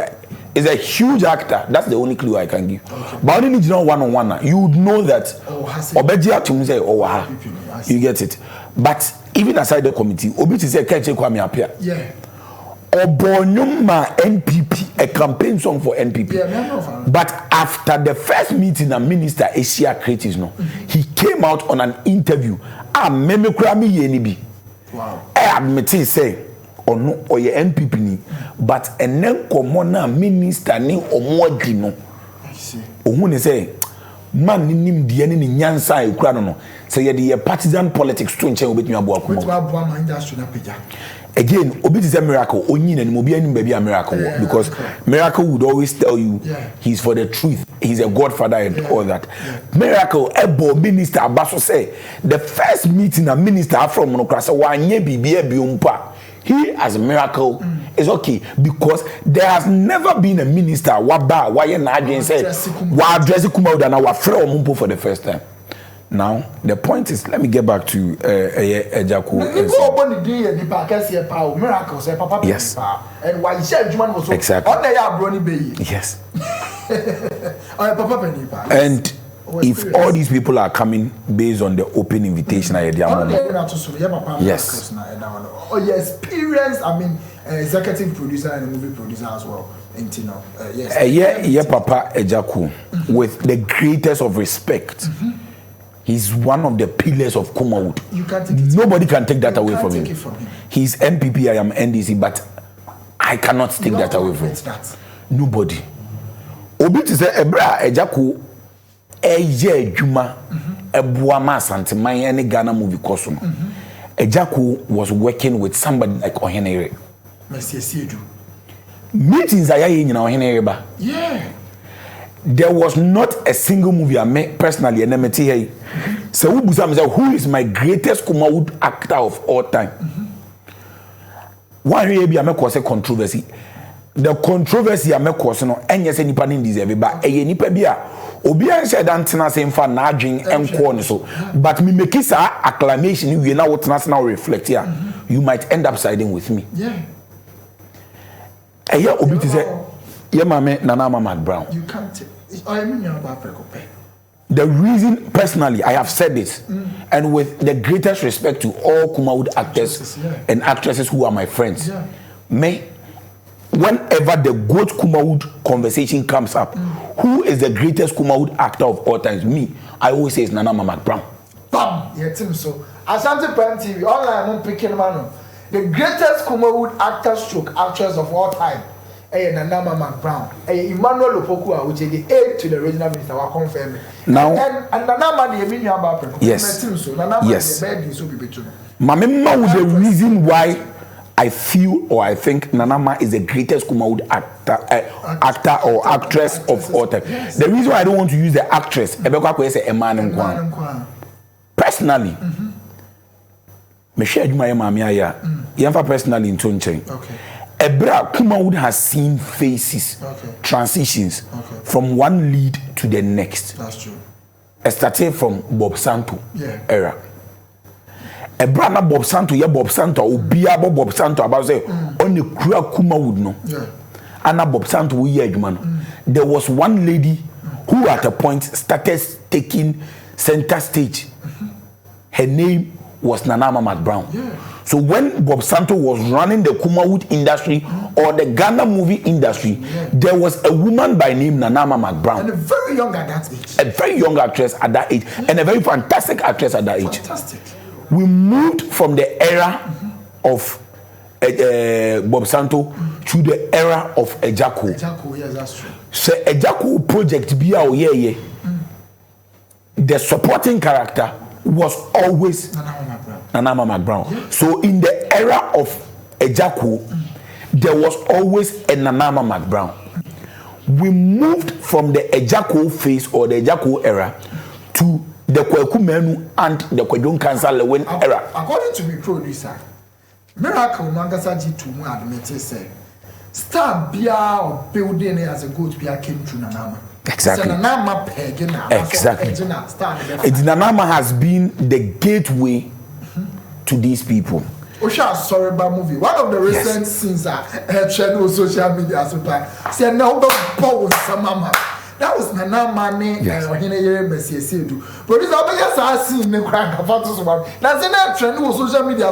is a huge actor. That's the only clue I can give. Okay. But only gina one-on-one you would know that obeji atum say you get it. But even aside the committee, obi ti say Keche Kwame appear. Yeah. Obonyuma NPP, a campaign song for NPP. Yeah, but after the first meeting, a minister Asia Creatives, he came out on an interview. Meme krami yenibi. Wow. I admit say, no, or your NPP ni, but a non common minister ni omodi no. I see. Ohun say, man nim de ne nyansa e kura no say ye partisan politics to nchen obetumi aboa kuma again obi is a miracle onyi na obi anim ba a miracle because miracle would always tell you he's for the truth, he's a godfather and all that. Miracle ebo minister abaso say the first meeting a minister from monokrasa wanye bibia biompa he as a miracle is okay because there has never been a minister waba why na adwen say wa address kuma na wa frɛ omumpo for the first time. Now the point is, let me get back to Ejaku. Yes. And why exactly. Yes. And if all these people are coming based on the open invitation, yes. Oh, yeah, experience. I mean, executive producer and movie producer as well. Yes. Yeah, Papa Ejaku, with the greatest of respect. He's one of the pillars of Kumawood. Nobody can take that away from him. He's MPP, I am NDC, but I cannot take that away from him. Nobody. Obi to say Ebra Ejaku Eje Juma Ebuama Asante my any Ghana movie costume. Ejaku was working with somebody like Ohenere. Meetings are in Ohenere. Yeah. There was not a single movie I made personally and MT here. So who is my greatest Kumawood actor of all time? One maybe I make cause a controversy. The controversy I make cause no any nipa nin deserve but e nipa bia obi an said antina say mfa na adwen enko ne so but me make it acclamation we now what now reflect here you might end up siding with me. Yeah. Eya obi to say yeah, mame Nana Mama Brown. You can't. I mean, you're about the reason, personally, I have said this, and with the greatest respect to all Kumawood actors and actresses who are my friends, whenever the GOAT Kumawood conversation comes up, who is the greatest Kumawood actor of all times? Me, I always say it's Nana Mama Brown. Bam! Yeah, Tim. So, Ashanti Prime TV, online, I'm picking man. The greatest Kumawood actor stroke actress of all time. Nana Mama Brown, Emmanuel Opoku, which is the aide to the regional minister, will confirm. Now, and Nana Mama, the meaning about yes, yes. Mamma was the reason why I feel or I think Nanama is the greatest Kumawood actor or actress of all time. Yes. The reason why I don't want to use the actress, personally, me share my mamia personally in Tonchen. Okay. Ebra Kumawood has seen faces, transitions from one lead to the next. That's true. It started from Bob Santo era. Ebra na Bob Santo, Bob Santo, Obia Bob Santo about say on the Kura Kumawood no. Anna Bob Santo there was one lady who at a point started taking center stage. Her name was Nana Mama Brown. So when Bob Santo was running the Kumawood industry or the Ghana movie industry, there was a woman by name Nana Mama Brown. And a very young at that age. A very young actress at that age. And a very fantastic actress at that age. Fantastic. We moved from the era of Bob Santo to the era of Ejaku. Ejaku, yes, that's true. So Ejaku project be our the supporting character was always Nana Mama Brown. Yes. So in the era of Ejaku, there was always a Nana Mama Brown. We moved from the Ejaku phase or the Ejaku era to the Kweku Menu and the Kwejon Cancer Lewen era. According to the producer, Miracle Mangasa G2 admitted say star Bia or building as a good Bia came to Nanama. Exactly. Exactly. Nanama has been the gateway to these people. Osha sorry about movie. One of the recent scenes channel social media said no mama. That was Nana Mane or Hene Messi. Producer yes I seen the crack of photos about. That's in that trend social media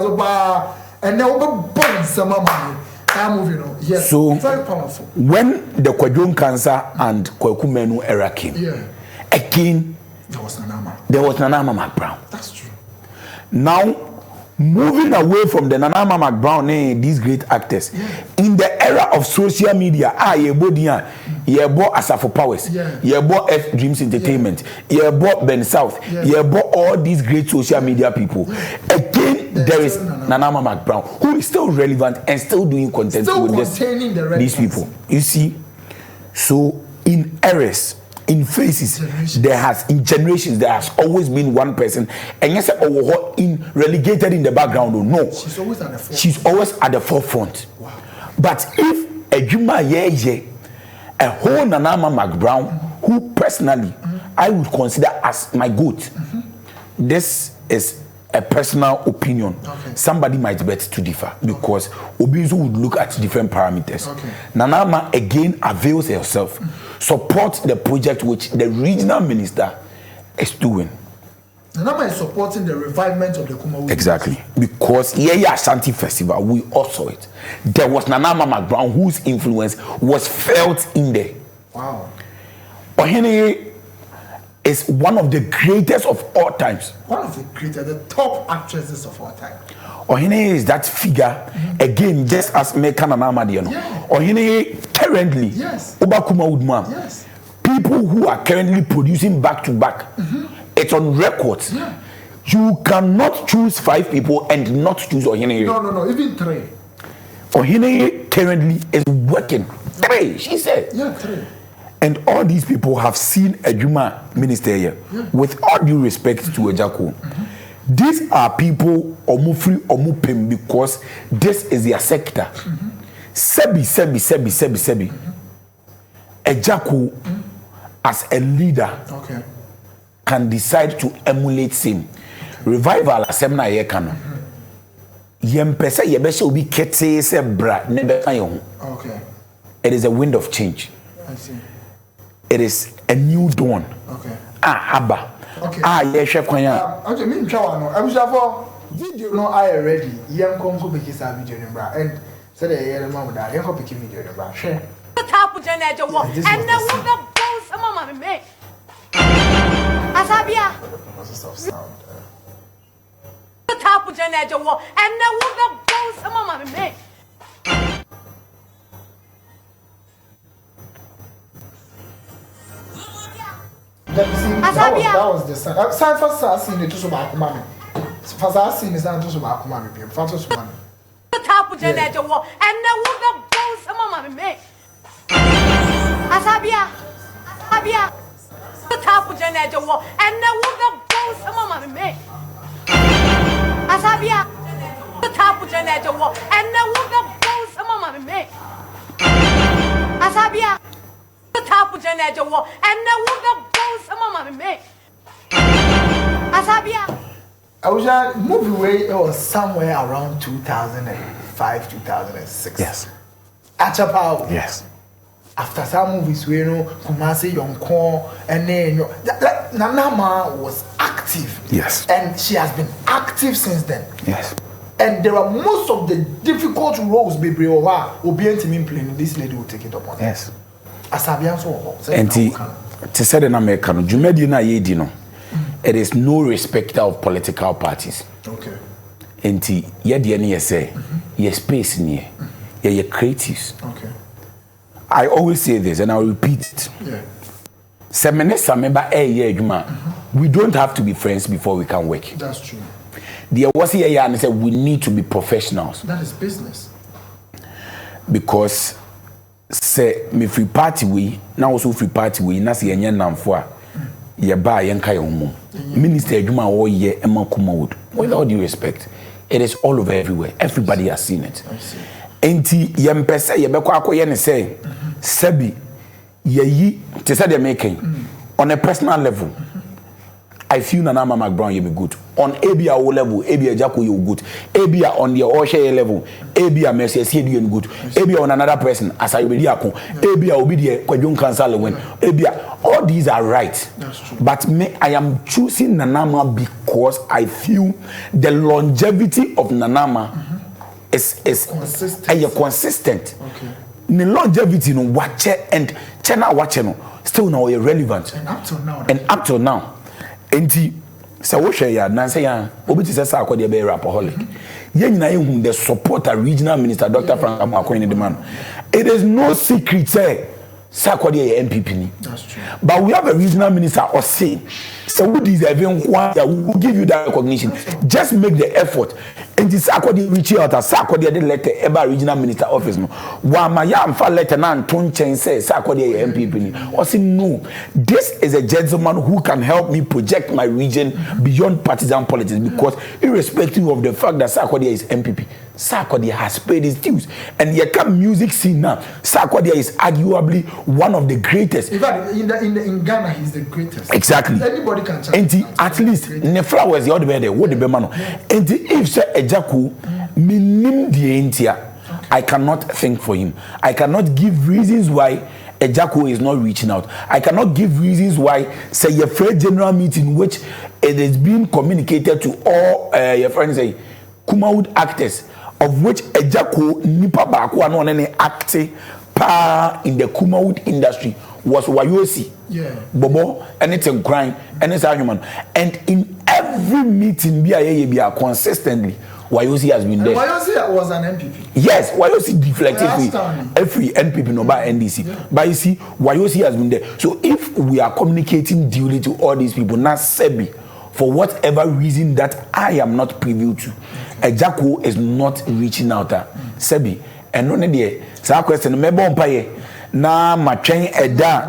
and now some mama. Yes, so very powerful. When the Kwejon Cancer and Kweku Menu era came, again there was Nana Mama Brown. That's true. Now moving away from the Nana Mama Brown, these great actors, in the era of social media, ye bought Asafo Powers, ye bought F Dreams Entertainment, ye bought Ben South, ye bought all these great social media people. Again, there is Nanama McBrown, who is still relevant and still doing content with these people. You see, so in eras, in phases, in generations, there has always been one person, and yes, in relegated in the background. No, she's always at the forefront. She's always at the forefront. Wow. But if a Juma a whole Nanama McBrown, who personally I would consider as my goat, this is a personal opinion. Somebody might bet to differ because Obizu would look at different parameters. Nanama again avails herself, support the project which the regional minister is doing. Nanama is supporting the revivement of the Kumawu. Exactly. Because Ashanti Festival, we all saw it. There was Nanama McBrown whose influence was felt in there. Wow. Ohene is one of the greatest of all times. One of the greatest, the top actresses of all time. Ohene is that figure, again, just as Meka Nanama Diano. Ohene currently, Obakuma Udman. Yes. People who are currently producing back to back. It's on record. You cannot choose 5 people and not choose Ohene. No, even 3. Ohene currently is working. 3, she said. 3. And all these people have seen a Juma minister here. With all due respect to Ejako. These are people omufri omupem because this is their sector. Sebi. Ejako as a leader can decide to emulate same. Revival asemna ye kano. Yempese yebese obi kete se bra nebe kan. It is a wind of change. I see. It is a new dawn. Abba. Yeshe kwanya. Me ntwa no. Abusafo video no I ready. Yen konko be kisa video ni bra and say the yen mama da yen ko pick video ni bra. Hwe. Tapu jene jo wo. And the woman boss mama me. Asabia. Tapu jene jo wo. And the woman boss mama me. That was the sign. Sign for Sassy to so back, mommy. For Sassy is not to so back, mommy. Fantos money. Tapu jene jo wo. And the woman boss mama me. Asabia. Tapu jene jo wo. And the woman boss mama me. Asabia. Tapu jene jo wo. And the woman boss mama me. Asabia. Tapu jene jo wo. And the woman boss mama me. Asabia. I was movie way it was somewhere around 2005, 2006. Yes. Achapao. Yes. After some movies, we know Kumasi Yonko and then Nanama was active. Yes. And she has been active since then. Yes. And there are most of the difficult roles baby or playing. This lady will take it upon. Yes. Asabian so. And to say the American, Jumedi na ye dino. It is no respecter of political parties. Okay. And ye the say, ye space near, ye creatives. Okay. I always say this and I'll repeat it. We don't have to be friends before we can work. That's true. There was here and said we need to be professionals. That is business. Because say me free party we now also free party we na say enye namfo a ye ba ye nka ye homo. Minister adwuma wo ye emakuma wood. With all due respect, it is all over everywhere. Everybody has seen it. I see. Enti yempese ye bekọ akoye ne say sabi ye yi te say they making on a personal level. I feel Nanama McBrown you be good. On ABA level, ABA Jacko you good. ABA on the Osha level, ABA Mercy you good. ABA on another person as I be there. ABA will be there Kwajun Council when ABA all these are right. But me, I am choosing Nanama because I feel the longevity of Nanama is consistent. Okay. The longevity no watch and chena watch no still now relevant. And up till now. And up till now. And So what share ya nanse ya obi ti say Sarkodie be rapaholic. Ye nyina ye hu the support a regional minister Dr. Frank Amoakohene the man. It is no secret say Sarkodie MPP ni. That's true. But we have a regional minister or say so who deserving one that will give you that recognition. Just make the effort. And this Sarkodie reach out as Sarkodie the letter ever regional minister office no. Wa ma ya amfa letter na Anton Chen say Sarkodie MPP ni. Or say no. This is a gentleman who can help me project my region beyond partisan politics because irrespective of the fact that Sarkodie is MPP, Sarkodie has paid his dues. And here come music scene now. Sarkodie is arguably one of the greatest. In fact, in Ghana, he's the greatest. Exactly. Anybody can challenge. And at least the flowers the other way what the bemano. And if say Ejaku minim the entia, I cannot think for him. I cannot give reasons why Ejaku is not reaching out. I cannot give reasons why say a fair general meeting which it is being communicated to all your friends say Kumawood actors of which Ejaku nipa baako ano ne acte pa in the Kumawood industry was Wayosi. Yeah. Bobo, anything crying, anything human. And in every meeting, consistently, Wayosi has been there. Wayosi was an MPP. Yes, Wayosi deflected every NPP no by NDC. Yeah. But you see, Wayosi has been there. So if we are communicating duly to all these people, not Sebi, for whatever reason that I am not privy to, Ejaku is not reaching out. Sebi, and no idea. So question, me bon paye. Na matwen eda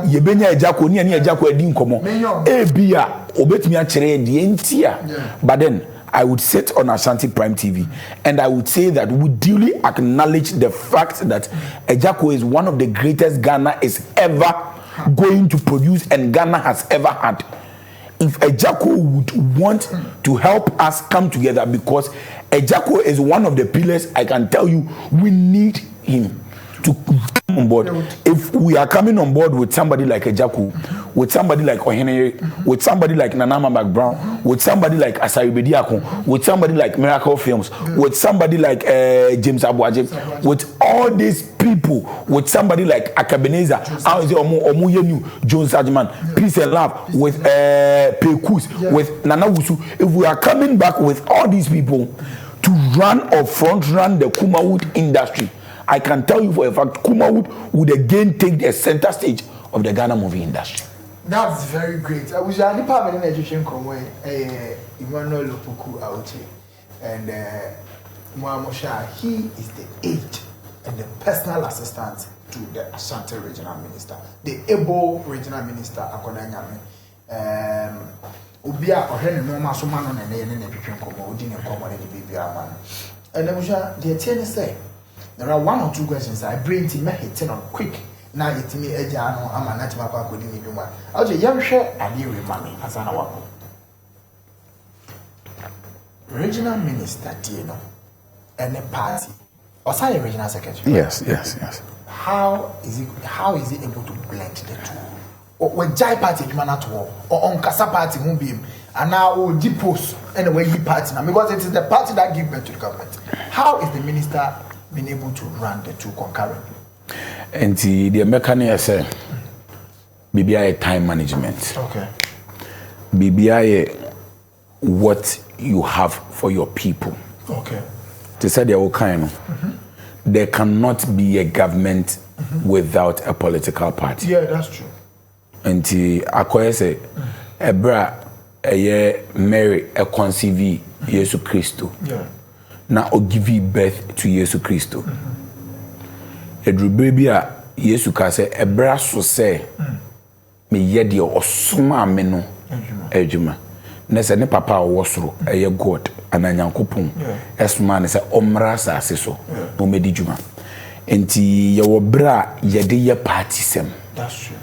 yebenya Ejaku ni Ejaku edi nkomo ebia obetumi a kire de entia. But then I would sit on Ashanti Prime TV and I would say that we duly acknowledge the fact that Ejaku is one of the greatest Ghana is ever going to produce and Ghana has ever had. If Ejaku would want to help us come together, because Ejaku is one of the pillars, I can tell you we need him to come on board. If we are coming on board with somebody like Ejaku, with somebody like Ohene, with somebody like Nanama McBrown, with somebody like Asari Bediako, with somebody like Miracle Films, with somebody like James Abuaje, with all these people, with somebody like Akabeneza, Omuyenu, Jones Ajman, Peace and Love, with Pekus, with Nana Wusu, if we are coming back with all these people to run or front run the Kumawood industry, I can tell you for a fact, Kumawood would again take the center stage of the Ghana movie industry. That's very great. I was at the Department of Education Emmanuel Lopuku Auchi, and Moamosha, he is the aide and the personal assistant to the Ashanti Regional Minister, the able Regional Minister, Akonanyame. Ubia Ohene no Masumano and Education Komo, Udin and Common and the baby man. And the attorney say, there are one or two questions I bring to me hitting on quick. Now it's me Ejano, I'm a natural couldn't even one. I'll say, young share and you money as an hour. Regional Minister Tino and a party. Or say regional secretary. Yes. How is he able to blend the two? Or when Jai party man at war, or on Kasa party won't be him, and now depots anyway he party now because it is the party that gives birth to the government. How is the minister been able to run the two concurrently? And the mechanic say BBI time management. Okay. BBI what you have for your people. Okay. They said they are all kind of. There cannot be a government without a political party. Yeah, that's true. And Akoye say Ebra Mary a conceive Yesu Christo. Yeah. Now o give birth to Yesu Christo. Edru baby a Yesu ka say Ebra so say me yede osoma me no adwuma. Na say ne papa wo soro eye God ananyankopon esoma ne say omra asase so no medi dwuma. Enti ye wo bra yede ye party sem. That's true.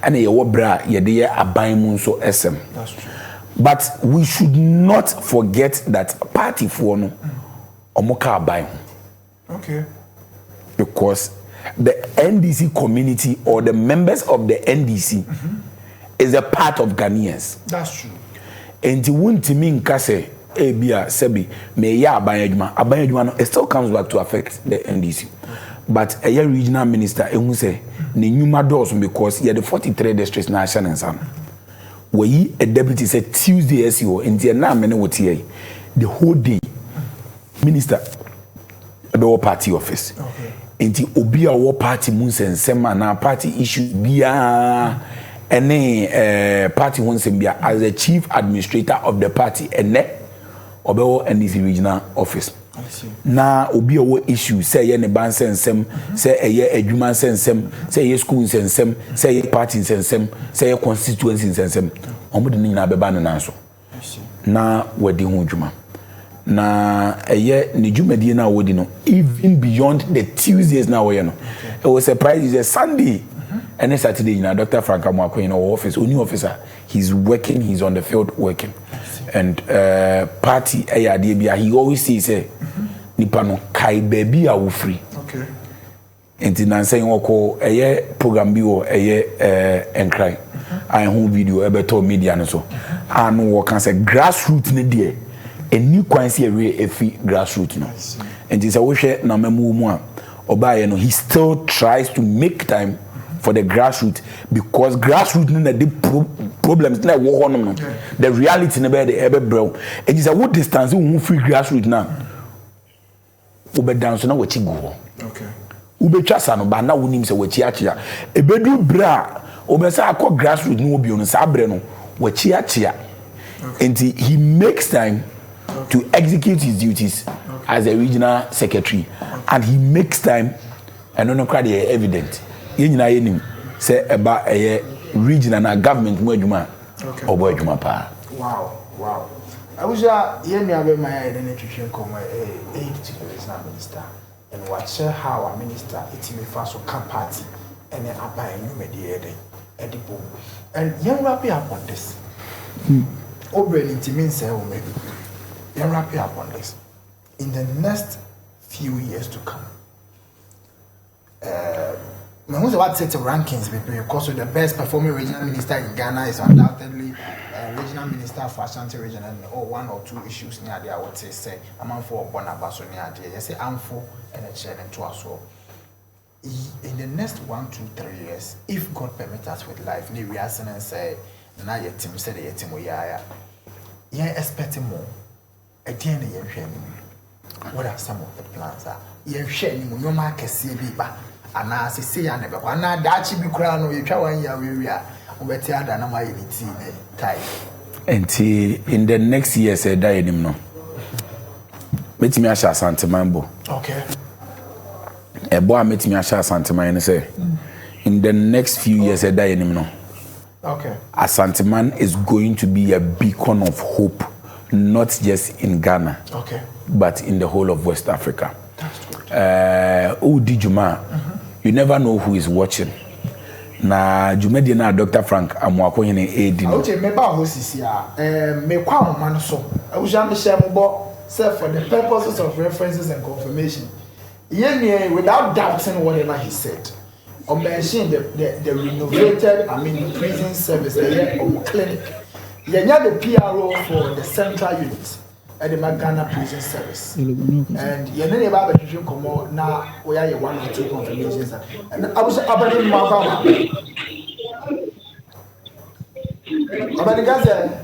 And ye wo bra yede ye aban mu so esem. That's true. But we should not forget that party for no omoka aban. Okay. Because the NDC community or the members of the NDC is a part of Ghanaians. That's true. And you want to mean kase ebia sebi me ya aban no it still comes back to affect the NDC. But a regional minister ehun say ne nyuma doors because ye the 43 districts na Ashanti. we a deputy said Tuesday SEO in the na many what here the whole day minister about party office okay enti obi a wo party mun sensem na party issues bia any party hun sem bia as the chief administrator of the party ene obewo NDC regional office na obi owo issue say ye ne ban sensem say eye adwuma sensem say ye school sensem say ye party sensem say ye constituency sensem omo de nyina beba ne nan so na wadi ho adwuma na eye ne dwumadi na wodi no even beyond the Tuesdays na we no it was surprise is Sunday and Saturday na Dr. Frank Amwako in our office only officer he's working, he's on the field working and party ade bia he always says nipa no kai baby a wo free okay enti na say woko program bi wo enkrai I home video ebeto media no so anu wo kan say grassroots ne de eni kwan say efi grassroots no enti say wo hwe na mamu mu a obaye no he still tries to make time for the grassroots because grassroots no the problems na wo honom no the reality na be the ebe bro enti say wo distance wo free grassroots na ube dance na wachi go okay ube twasa no ba na wonim se wachi achia ebedu bra ube sa akọ grassroots no obi no sa bre no wachi achia and he makes time to execute his duties as a regional secretary and he makes time and no crowd evident ye nyina ye nim se eba regional na government mu adwuma obo adwuma pa wow I wish you never my identification come aid to the regional minister and watch how a minister it may fast party and then apply a new media edible and young wrap up on this. Over it means maybe young wrap up on this in the next few years to come. Who's about to set the rankings because the best performing regional minister in Ghana is undoubtedly regional minister for Ashanti region and one or two issues near there I would say I'm for Bonabaso near there. You say I'm for and a chair and two as well. In the next 1, 2, 3 years, if God permits us with life, we are saying and say, now your team said your team we are expecting more. At the end of your what are some of the plans? You're sharing your market CB and I say I never want that be crown or you try 1 year we are. And in the next year, say die him no. Met me Asha Asante Mambo. Okay. A boy met me Asha Asante Man say. In the next few years, say die him no. Okay. Asante Man is going to be a beacon of hope, not just in Ghana, okay, but in the whole of West Africa. That's good. Dijuma, you never know who is watching. Na jumedi na Dr. Frank Amwako hene edi no. Okay, me ba ho sisi me kwa mama no so. Awuja me share mo say for the purposes of references and confirmation. Without doubting whatever he said. On mention the renovated, prison service, the clinic. The PRO for the central unit at the Ghana prison service. And you know about the come out now we are 1 or 2 confirmations. And I was about the Gaza.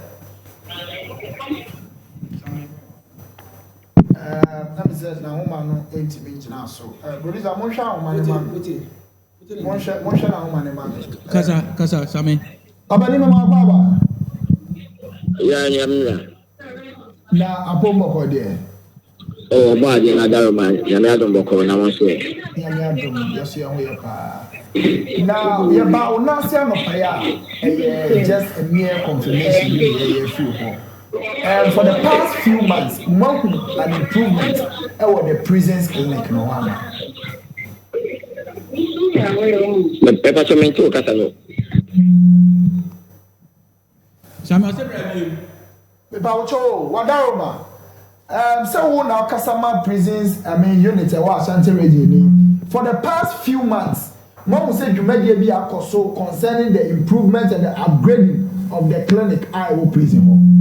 That is now woman no 8 minutes now. So Brother Monsha Monsha na woman man. Kasa Sami. Abani mama baba. Yeah. Na apombo ko de. Oh, ba de na daro man. Ya me adon boko na won so. Ya me adon yo so yan pa. Now ya ba una se no pa ya. Just a mere confirmation you feel for. And for the past few months, an improvement at the prisons clinic no one. But pepper so many to kasa no. Sami ase Baucho, Wadaroma. So now Kasama prisons, unit Ashanti region. For the past few months, Mom said you may be a so concerning the improvement and the upgrading of the clinic Iowa prison home.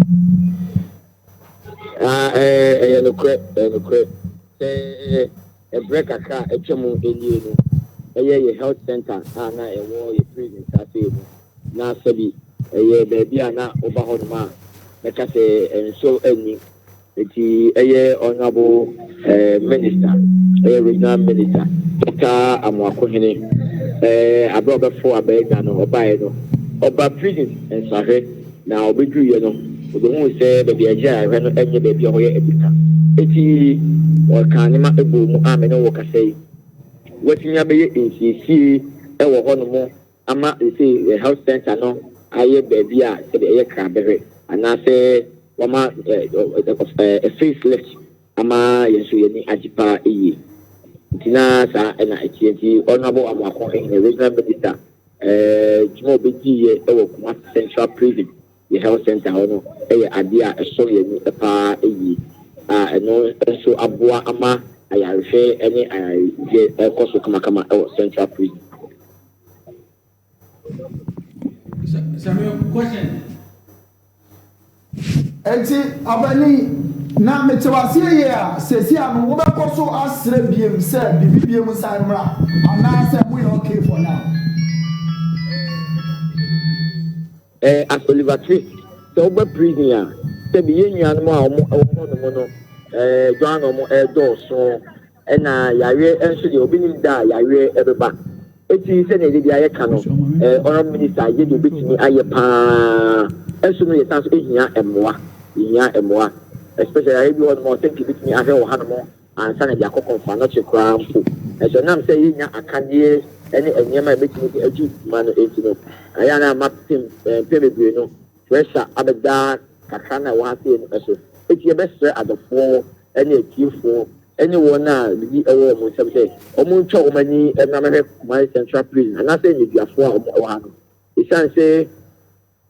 No crap. A break a car, a chamu in a health center, and I war your prison. Now, Sabi, baby ana oba honma meka say enso ani eti honorable minister regional minister Dr. Amoakohene abrobe for abega no obae no oba prison ensahe na obedruye no obo say baby aja ahwe no enye baby hoye ebika eti o kan ma ebo mu amene wo kasei watinya beye nsisi ewo hono mo ama ese health center no aye baby a se eye krabere ana se wama a facelift ama yesu yeni ajipa eyi tina sa na etienti honorable amako in the regional minister jumo beji ye ewo kuma central prison the health center hono ade a eso yeni pa eyi eno so aboa ama ayarehwe ene je ekoso kama ewo central prison. Samuel, question. Enti abani na metewase ye a sesi a no wobekọ so asre biem se bibibiem san mra ana se we okay for now. As Oliver Twist so oba prison a se bi yenuan mo a omo no Joan omo do so na yare enso de obi nim da yare ebeba eti se na dey aye ka no honorable minister ye de betimi aye pa enso no ye san so ehia emoa especially I be one more think betimi ahe o hanmo ansa na dia kokon no chekwa mpo so nam say yinya akadie ene enyema betimi aju ma no eti no aya na mapim pebebre no pressure abeda kakana wa se no so eti e besre adofo ene etifo anyone na bi ewo mo sem say omo ntwa o mani na mehwe my central prison and I say ni biafo a omo wa no e san say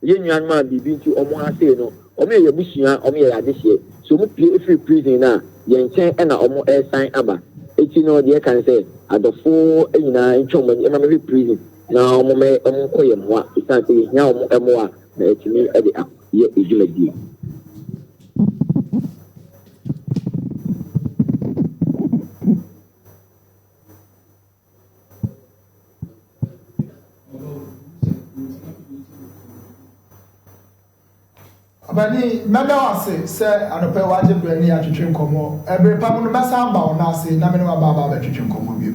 yenuan ma bibi nti omo ase no omo ye busua omo ye adehie so mo pie free prison na ye nchen na omo sign aba eti no de kan say adofo anyina ntwa o mani na mehwe prison na omo koye mo a e san say nya omo emo a na etimi e de ye ejumadi. Abani meda wase se anope waje brani atwetwe nkomo ebre pam no besa ba ona ase na me no ba betwetwe nkomo bi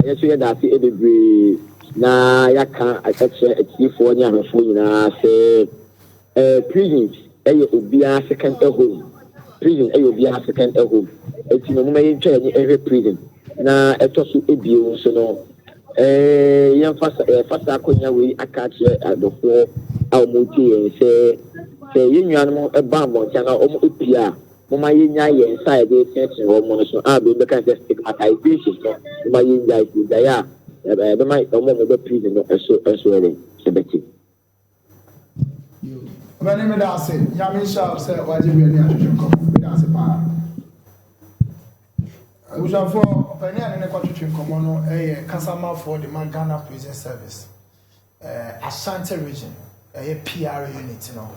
yeso ye da se ebebre na yaka atche atifo nya hafo nyina se prison obia second home prison obia second home eti no mo yin twa ni prison na etoso ebie so no yan fasa akonya we akache adofo a omuti se yenuan mo eba mo tia na omo epia mo ma yenya ye inside dey tension wo mo so be kan say stigmatization mo ma yenya ida ya be ma omo mo be prison no eso ere sebeti abani me da ase ya me sha se waje brani atwetwe nkomo me da ase pa Ujafo pani ane kwa twetwe nkomo no kasama for the Ghana Prison Service Ashanti region PR unit no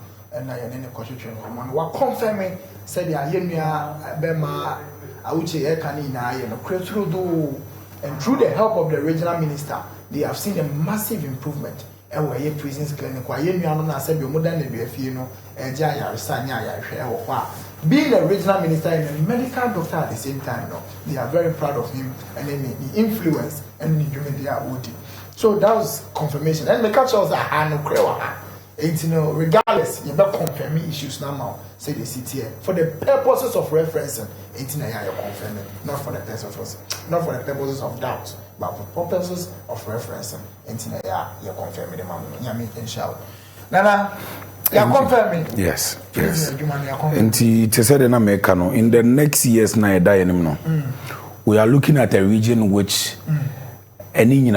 na ye ne kwa twetwe nkomo no wa confirming said ya yenua bema awuche ye kan ina ye no through and through the help of the regional minister they have seen a massive improvement where ye prisons clinic wa yenua no na said be modern na be afie no eje ayaresa nya ayahwe wo kwa being a regional minister and a medical doctor at the same time, no, they are very proud of him and then the influence and the human they are holding. So that was confirmation. And the catch was a no crewa. It's regardless, you better confirming issues now. Say the city for the purposes of referencing. It's you're confirming, not for the purposes of doubt, but for purposes of referencing. It's you're confirming the man. Yami and shout. Nana. You are confirming? Yes. And to say that in the next years, we are looking at a region which any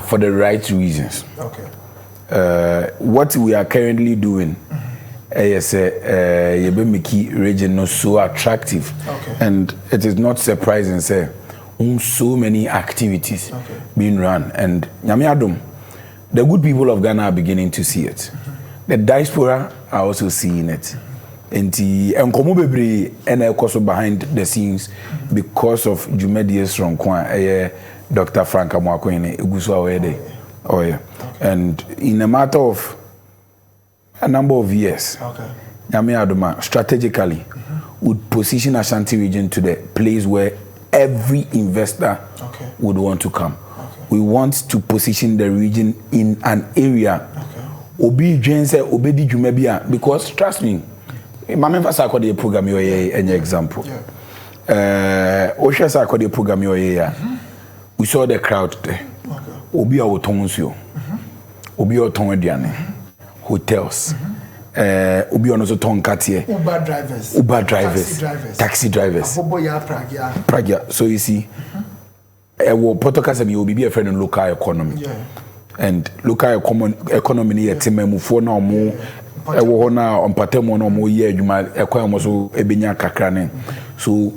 for the right reasons. Okay. What we are currently doing is Yebemiki region not so attractive. Okay. And it is not surprising, say, so many activities being run. And Nyamiadum, the good people of Ghana are beginning to see it. The diaspora are also seeing it. And the Nkomo Bebre and also behind the scenes because of Jumedius from Dr. Frank Amoakohene Uguswa Wede. Oh yeah. And in a matter of a number of years. Okay. Nyame Adoma strategically would position Ashanti region to the place where every investor would want to come. We want to position the region in an area. Obi Jense Obedi Jumebia, because trust me, my member Sakodi program you any example. Osha Sakodi program you we saw the crowd there. Obi Otonusio, Obi Otonediane, hotels. Obi ono so ton katie Uber drivers taxi drivers Pragia. So you see wo protocol me obi be a friend in local economy and local economy ni yetemamufo na omo ewo ho na ompatemo na omo ye adwuma ekwan mo so ebenya kakra ne. So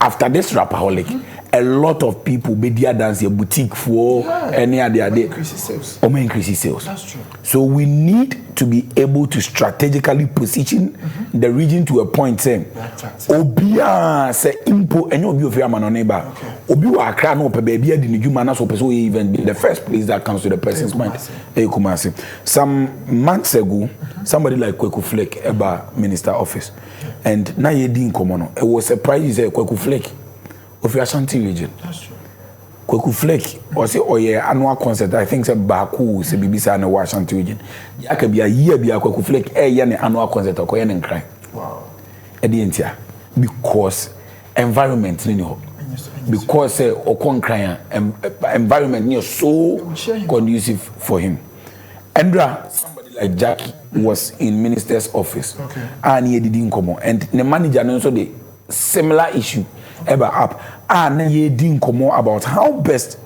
after this rapaholic, a lot of people be there dance a boutique for any other day. Increase sales. That's true. So we need to be able to strategically position the region to a point saying Obia say impo and you be man on neighbor. Obi wa kra no pe baby adi ni dwuma na so person even be the first place that comes to the person's mind. Some months ago, somebody like Kweku Flake eba minister office. And na ye din komono. It was surprised you say Kweku Flake of your Ashanti region. That's true. Kweku Flake or say annual concert. I think say Baku say BBC na Ashanti region. Ya ka bia year bia Kweku Flake ye na annual concert or ye cry. Wow. Edientia because environment ni ho. Because okon cry environment ni so conducive for him. Andra, somebody like Jackie was in minister's office. And he didn't come on. And the manager also the similar issue ever up. And he didn't come on about how best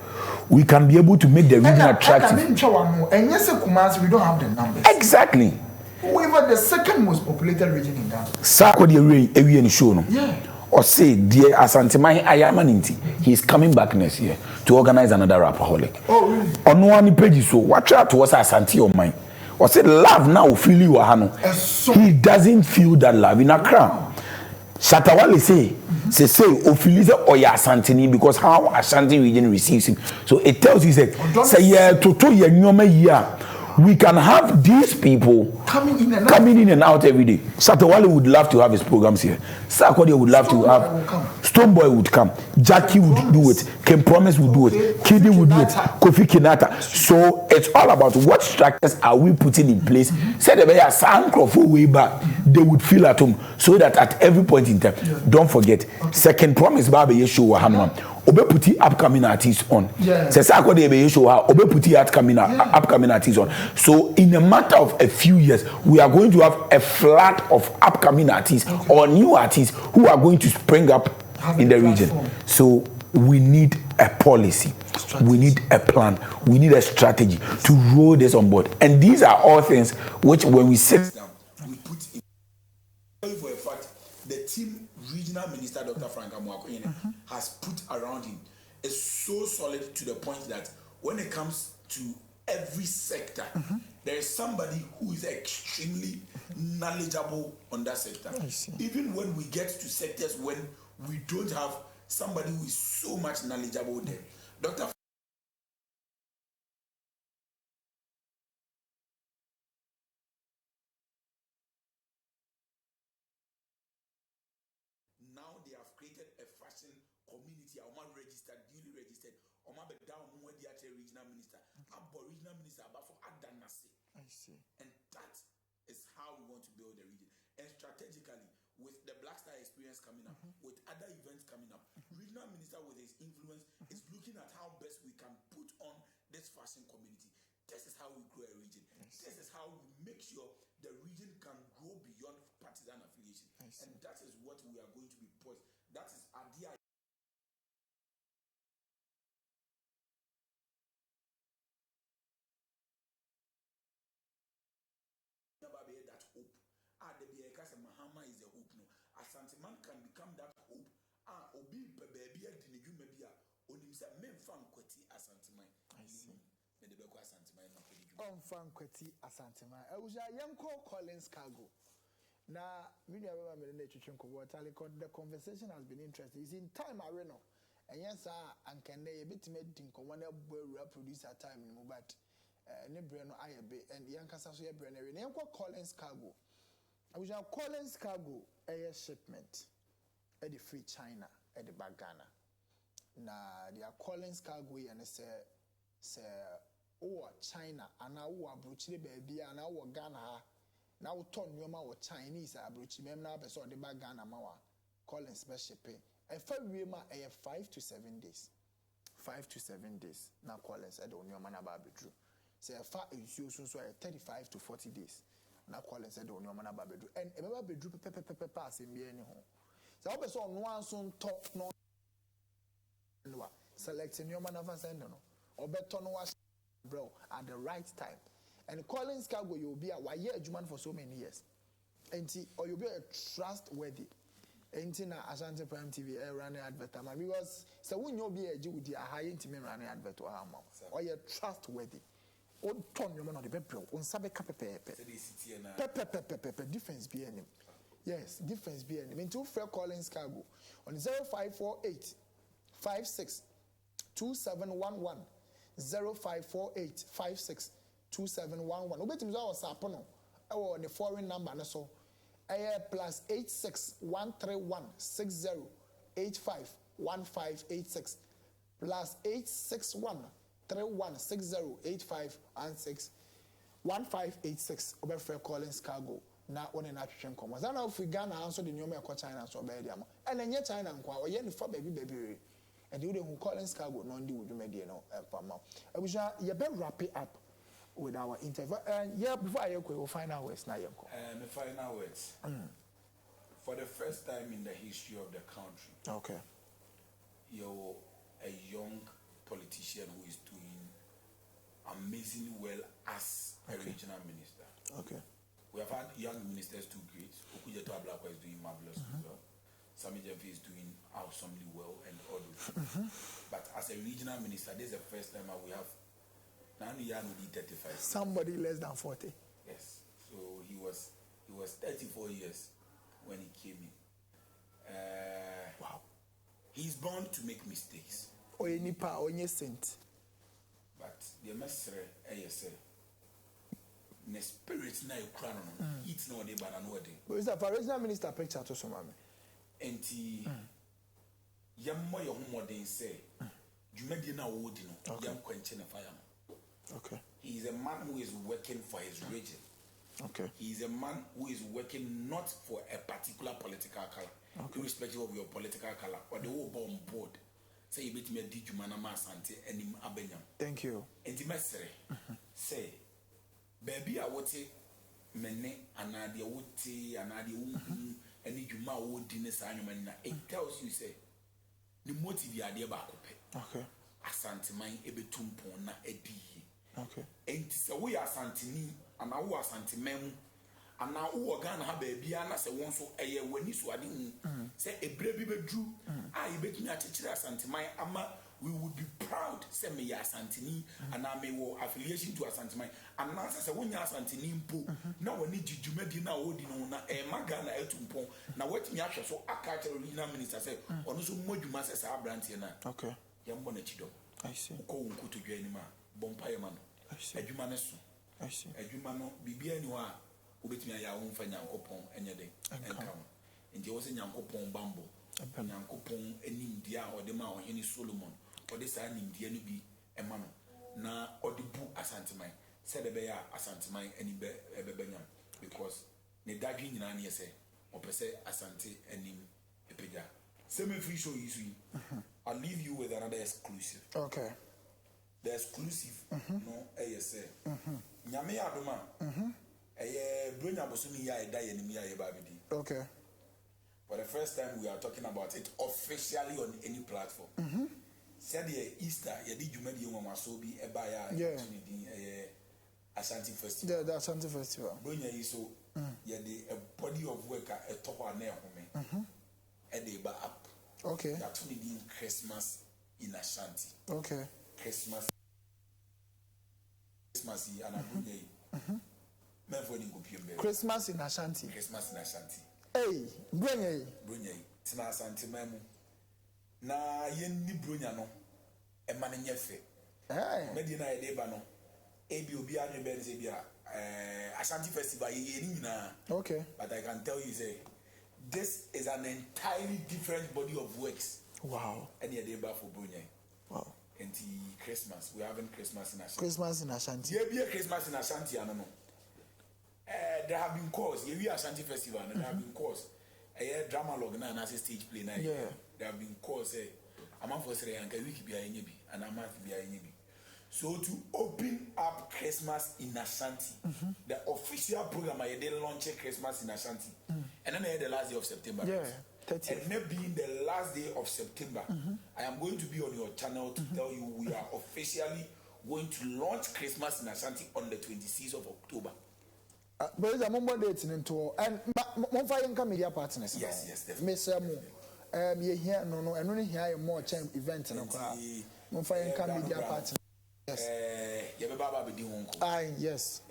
we can be able to make the region attractive. And yes, Kumasi, we don't have the numbers. Exactly. We were the second most populated region in Ghana. Sako the way every any show no. Yeah. Or say, dear Asante Ayamanti, he's coming back next year to organize another rapaholic. Oh, really? On one page, so watch out to us Asante or mine. Or say, love now, feel you, Hano. He doesn't feel that love in Accra. Shatawale say, Ophilize or Asantini, because how Ashanti region receives him. So it tells you, say, yeah, to your new we can have these people coming in and out every day. Satawale would love to have his programs here. Sarkodie would love to have. Stoneboy would come. Jackie would do it. Ken Promise would do it. Kidi would do it. Kofi Kinata. So it's all about what structures are we putting in place. Say the way a way back, they would feel at home. So that at every point in time, don't forget. Second Promise Baba Yeshu Hanwan. Obe puti upcoming artists on. Says Sarkodie be Yeshu ha. Obe puti upcoming artists on. So in a matter of a few years, we are going to have a flood of upcoming artists or new artists who are going to spring up in the region. So we need a policy, we need a plan, we need a strategy to roll this on board. And these are all things which when we sit down, we put in. For a fact, the team regional minister Dr. Frank Amoakoyene has put around him is so solid to the point that when it comes to every sector, there is somebody who is extremely knowledgeable on that sector. Even when we get to sectors when we don't have somebody who is so much knowledgeable there. Dr. Now they have created a fashion community. I'm registered, duly registered. I'm down where the regional minister. Regional minister about for Adanasi. I see. And that is how we want to build the region. And strategically, with the Black Star experience coming up, with other events coming up, regional minister with his influence is looking at how best we can put on this fashion community. This is how we grow a region. This is how we make sure the region can grow beyond partisan affiliation. And that is what we are going to be poised. That is idea. That hope. The Mahama is the hope. No, Asante man can become that hope. Obi baby diniju maybe onim say men fan kwati Asante man. I see. Me de beko Asante man na kwati. On fan kwati Asante man. Ewuja Yanko Collins Cargo. Na me no remember me na twetwe nko water the conversation has been interesting. It's in time arena. And yes anka na ye betime dinko wana producer time no but ne brand no ayebe and yankasa so ye brand no ne enko Collins Cargo abuja Collins Cargo air shipment at the free China at the back Ghana na dia Collins Cargo ye ne say o China ana wo abrochire ba bia ana wo Ghana ha na wo ton nyoma wo Chinese abrochi mem na be so de back Ghana ma wa Collins be shipping e fa wie ma 5 to 7 days 5 to 7 days na Collins e de nyoma na ba bedru say fa ensuo so 35 to 40 days na Collins e de nyoma na ba bedru and e ba bedru pepepepe asem bia ni ho say wo be so no anso nto no select nyoma na fa send no obeto no wa bro at the right time and Collins Cargo you'll be a why adjuman for so many years and or you'll be a trustworthy and na Ashanti Prime TV running advertisement because so when you'll be a Jew with a high intimate running advert or you're trustworthy on ton your man on the pepper on sabe pepe difference be any yes difference be any mean to fair Collins Cargo on 0548 56 2711 0548 56 2711 obetim so WhatsApp no e wo the foreign number no so plus 86 131 60 85 1586 plus 861 31 60 85 and 6 1586 obefer Collins Cargo na one na twetwe nkomo za na ofi Ghana anso de nyoma e ko China so be dia mo e na nye China nkwa o ye ne fa baby and you who Collins Cargo no ndi wudumedie no fama abuja ye be wrap it up with our interview and yeah before I go final words na ye ko the final words for the first time in the history of the country okay you're a young politician who is doing amazingly well as a regional minister. Okay, we have had young ministers too great. Okujeto Ablakwa is doing marvelous as well. Sami Jemfi is doing awesomely well and all those. But as a regional minister, this is the first time we have Nanu Yanu 35. Somebody less than 40. Yes. So he was 34 years when he came in. Wow. He's bound to make mistakes. Oye nipa onye saint. But the mesre say the spirit na ekura no eat no dey bana no dey. But is that for regional minister picture to some mama? Enti yammo ye homodin say dwumadi na wo di no yam kwanche na fire no. Okay. He is a man who is working for his region. Okay. He is a man who is working not for a particular political color, irrespective of your political color, or the whole bomb board. Say you bet me a dijumana ma Asante enim abenyam. Thank you. Enti mesere say baby a wote mene anade wote anade wo eni dwuma wo di ne sa anwuma na it tells you say the motive ya de ba kope. Okay. Asante man ebetumpon na edi. Okay. Enti se wo ya Asanteni ana wo Asante mem ana wo Ghana ha ba bia na se won so eye wani so ade hu se ebre bi bedru a ye betumi achechire Asante man ama we would be proud say me ya Asanteni ana me wo affiliation to Asante man ana se wonya Asanteni mpo na wani jijumadi na wo di no na e ma Ghana etumpon na watumi ahwe so aka chere regional minister say ono so modwuma se sa brantie na. Okay. Yambo na chido. I see. Ko wonku to dwa anima bompa ye ma no. I see. Adwuma ne so. I see. Adwuma no bibia ni wa obetumi aya wo mfa Nyankopon enye den enka. Nti wo se Nyankopon bambo. Nyankopon enim dia ode ma ohene Solomon. Ode sa nim dia no bi ema no. Na ode bu Asanteman. Se de be ya Asanteman eni be ebebanyam because ne dadwi nyina ne yese opese Asante enim epeja. Same free show you I'll leave you with another exclusive. Okay. The exclusive no ASA. Nyame adoma. Bronya bosumi ya eda ye nim ya ye babidi. Okay. For the first time we are talking about it officially on any platform. Said the Easter ye di dwumadi ye nwama so bi eba ya opportunity Ashanti Festival. The Ashanti Festival. Bronya yi so ye the a body of work a top na ehome. Edeba up. Okay. That's only in Christmas in Ashanti. Okay. Christmas and Abuja. Christmas in Ashanti. Christmas in Ashanti. Hey, Brunya. Brunya. Tina Ashanti memu. Na yen ni Brunya no. E mane nyefe. Hey. Medina edeba no. Ebi obi anu ben say bia Ashanti festival ye na. Okay. But I can tell you say this is an entirely different body of works. Wow. And ye dey ba for Brunya. Wow. And Christmas, we having Christmas in Ashanti. Christmas in Ashanti. Yeah, be a Christmas in Ashanti, I don't know. There have been calls. Here we Ashanti festival, and there have been calls. A drama log now and as a stage play now. Yeah. There have been calls. I'm for say and can we be a yebi and I'm at be a yebi. So to open up Christmas in Ashanti, the official program I did launch Christmas in Ashanti, and then I had the last day of September. Yeah. 30th. And maybe in the last day of September, I am going to be on your channel to tell you we are officially going to launch Christmas in Ashanti on the 26th of October. But it's a moment dating into and Monfire media partners. Yes, definitely. Mr. Mo, you hear no, and only hear more champ event and Monfire media partners. Yes. Yes.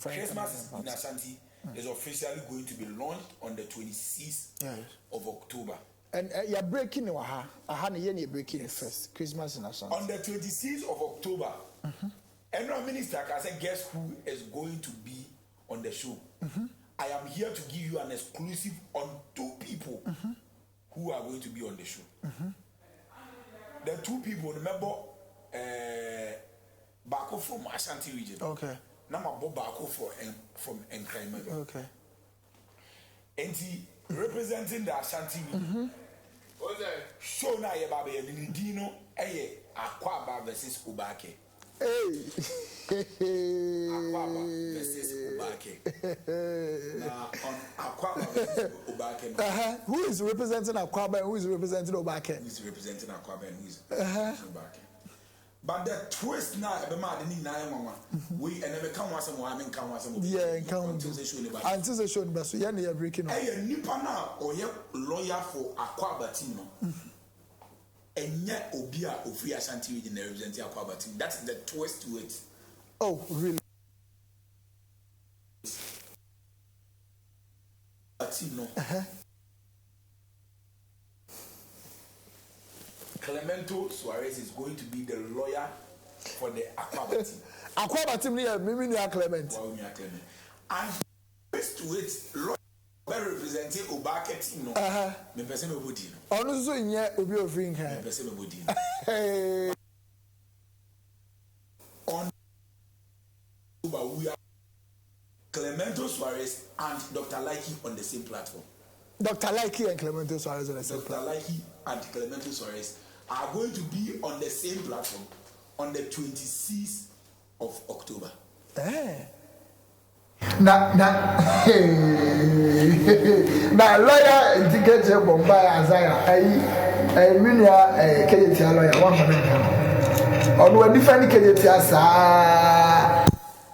Christmas in Ashanti is officially going to be launched on the 26th of October. And you're breaking you're breaking first. Christmas in Ashanti. On the 26th of October, and our minister can say, guess who is going to be on the show? I am here to give you an exclusive on 2 people who are going to be on the show. The 2 people, remember, Bako from Ashanti region. Okay. Nama Bob Bako from Enkraiman. Okay. And he representing the Ashanti region. Show na ye babe ye Dino eye Akwaba versus Ubake. Hey. Akwaba versus Ubake. Now on Akwaba versus Ubake. Who is representing Akwaba and who is representing Ubake? Who is representing Akwaba and who is representing Ubake? But the twist now, the man didn't know we and never come once and one and come once and yeah, until they show the so you're breaking up. A Nipana or your lawyer for Akwaba team. And yet, Obia of Free Ashanti region representing Akwaba team. That's the twist to it. Oh, really? No. Clemento Suarez is going to be the lawyer for the Akwaba team. Akwaba team here, maybe you are Clement. And first to it, lawyer representing Obake team. Me person me body. Ono so nye obi ofring Me kan. person me body. Hey. On we are Clemento Suarez and Dr. Likey on the same platform. Dr. Likey and Clemento Suarez on the same platform. Dr. Likey and Clemento Suarez are going to be on the same platform on the 26th of October. Na lawyer ticket Bombay Azaya. I mean KJT lawyer 100. On a different KJT sa.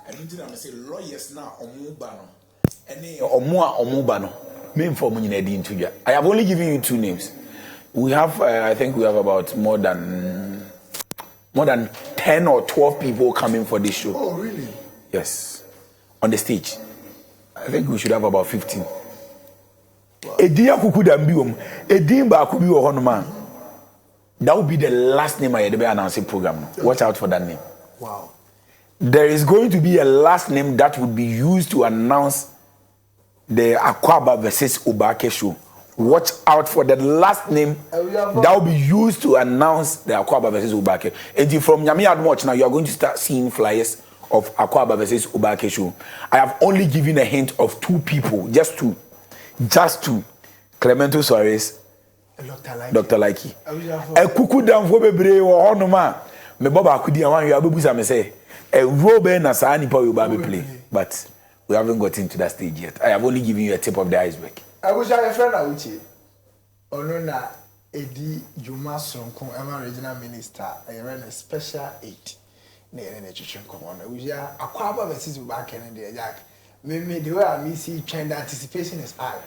I mean to say lawyers now omubano. Any omubano. Main for I have only given you 2 names. We have, I think we have about more than 10 or 12 people coming for this show. Oh, really? Yes, on the stage. I think we should have about 15. Edia Kukudambium, Edimba Kubi or Honoma. That would be the last name I had ever announced in program. Watch out for that name. Wow. There is going to be a last name that would be used to announce the Akwaba versus Ubake show. Watch out for the last name that will be used to announce the Akwaba versus Ubake. And from Nyami Watch now, you are going to start seeing flyers of Akwaba versus Ubake show. I have only given a hint of 2 people, just two. Clemento Suarez, Dr. Likey. A kuku down for bebre or honoma. Me Baba Kudi and one you abusa me say a robe na sa nipa you baby play. But we haven't got into that stage yet. I have only given you a tip of the iceberg. I wish I had a friend out here. Onona Edi Juma Sonko, Emma Regional Minister, I ran a special aid near an education commander. We are a Kwaba versus Ubake and the Jack. Maybe the way I see trend anticipation is high.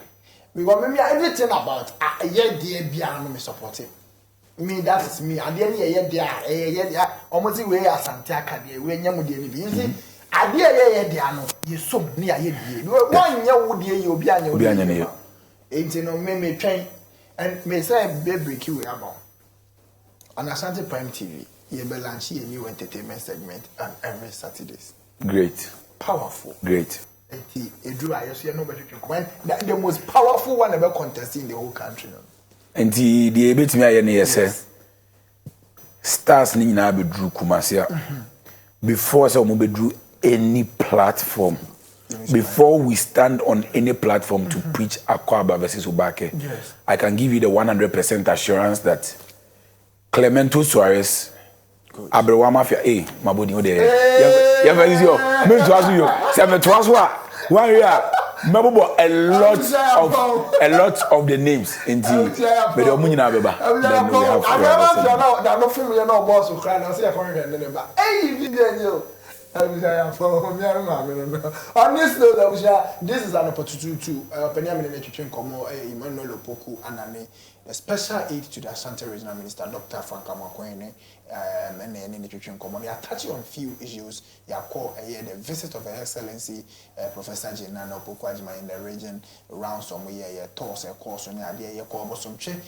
We want maybe everything about a year dear Biano me supporting. Me, that is me. And then a year, almost the way Ashanti Academy, when you would be. I dear Diano, you so near you. 1 year would you be on your ain't no me train and me say baby you about. on Ashanti Prime TV, you be launching a new entertainment segment on every Saturdays. Great. Powerful. Great. The most powerful one ever contested in the whole country. And the bit me I say stars ni na be drew Kumasia before so mo be drew any platform. Before we stand on any platform to preach Akwaba versus Ubake, yes. I can give you the 100% assurance that Clemento Suarez, Abrewa Mafia, Mabodi Ode. Yeah, very sure. Me to ask you, say me to ask what? 1 year, remember a lot of the names in the but the money na beba. Then we have. I don't feel no boss who cry. I say I can't remember. Hey, video. On this note, this is an opportunity to Penyamini Kitchen Como, Emmanuel Opoku, and a special aid to the Ashanti Regional Minister, Dr. Frank Amakwene, and the Kitchen Como. They are touching on few issues. They are called the visit of Her Excellency Professor Jenana Opoku in the region, around some year, tours, a course on the idea,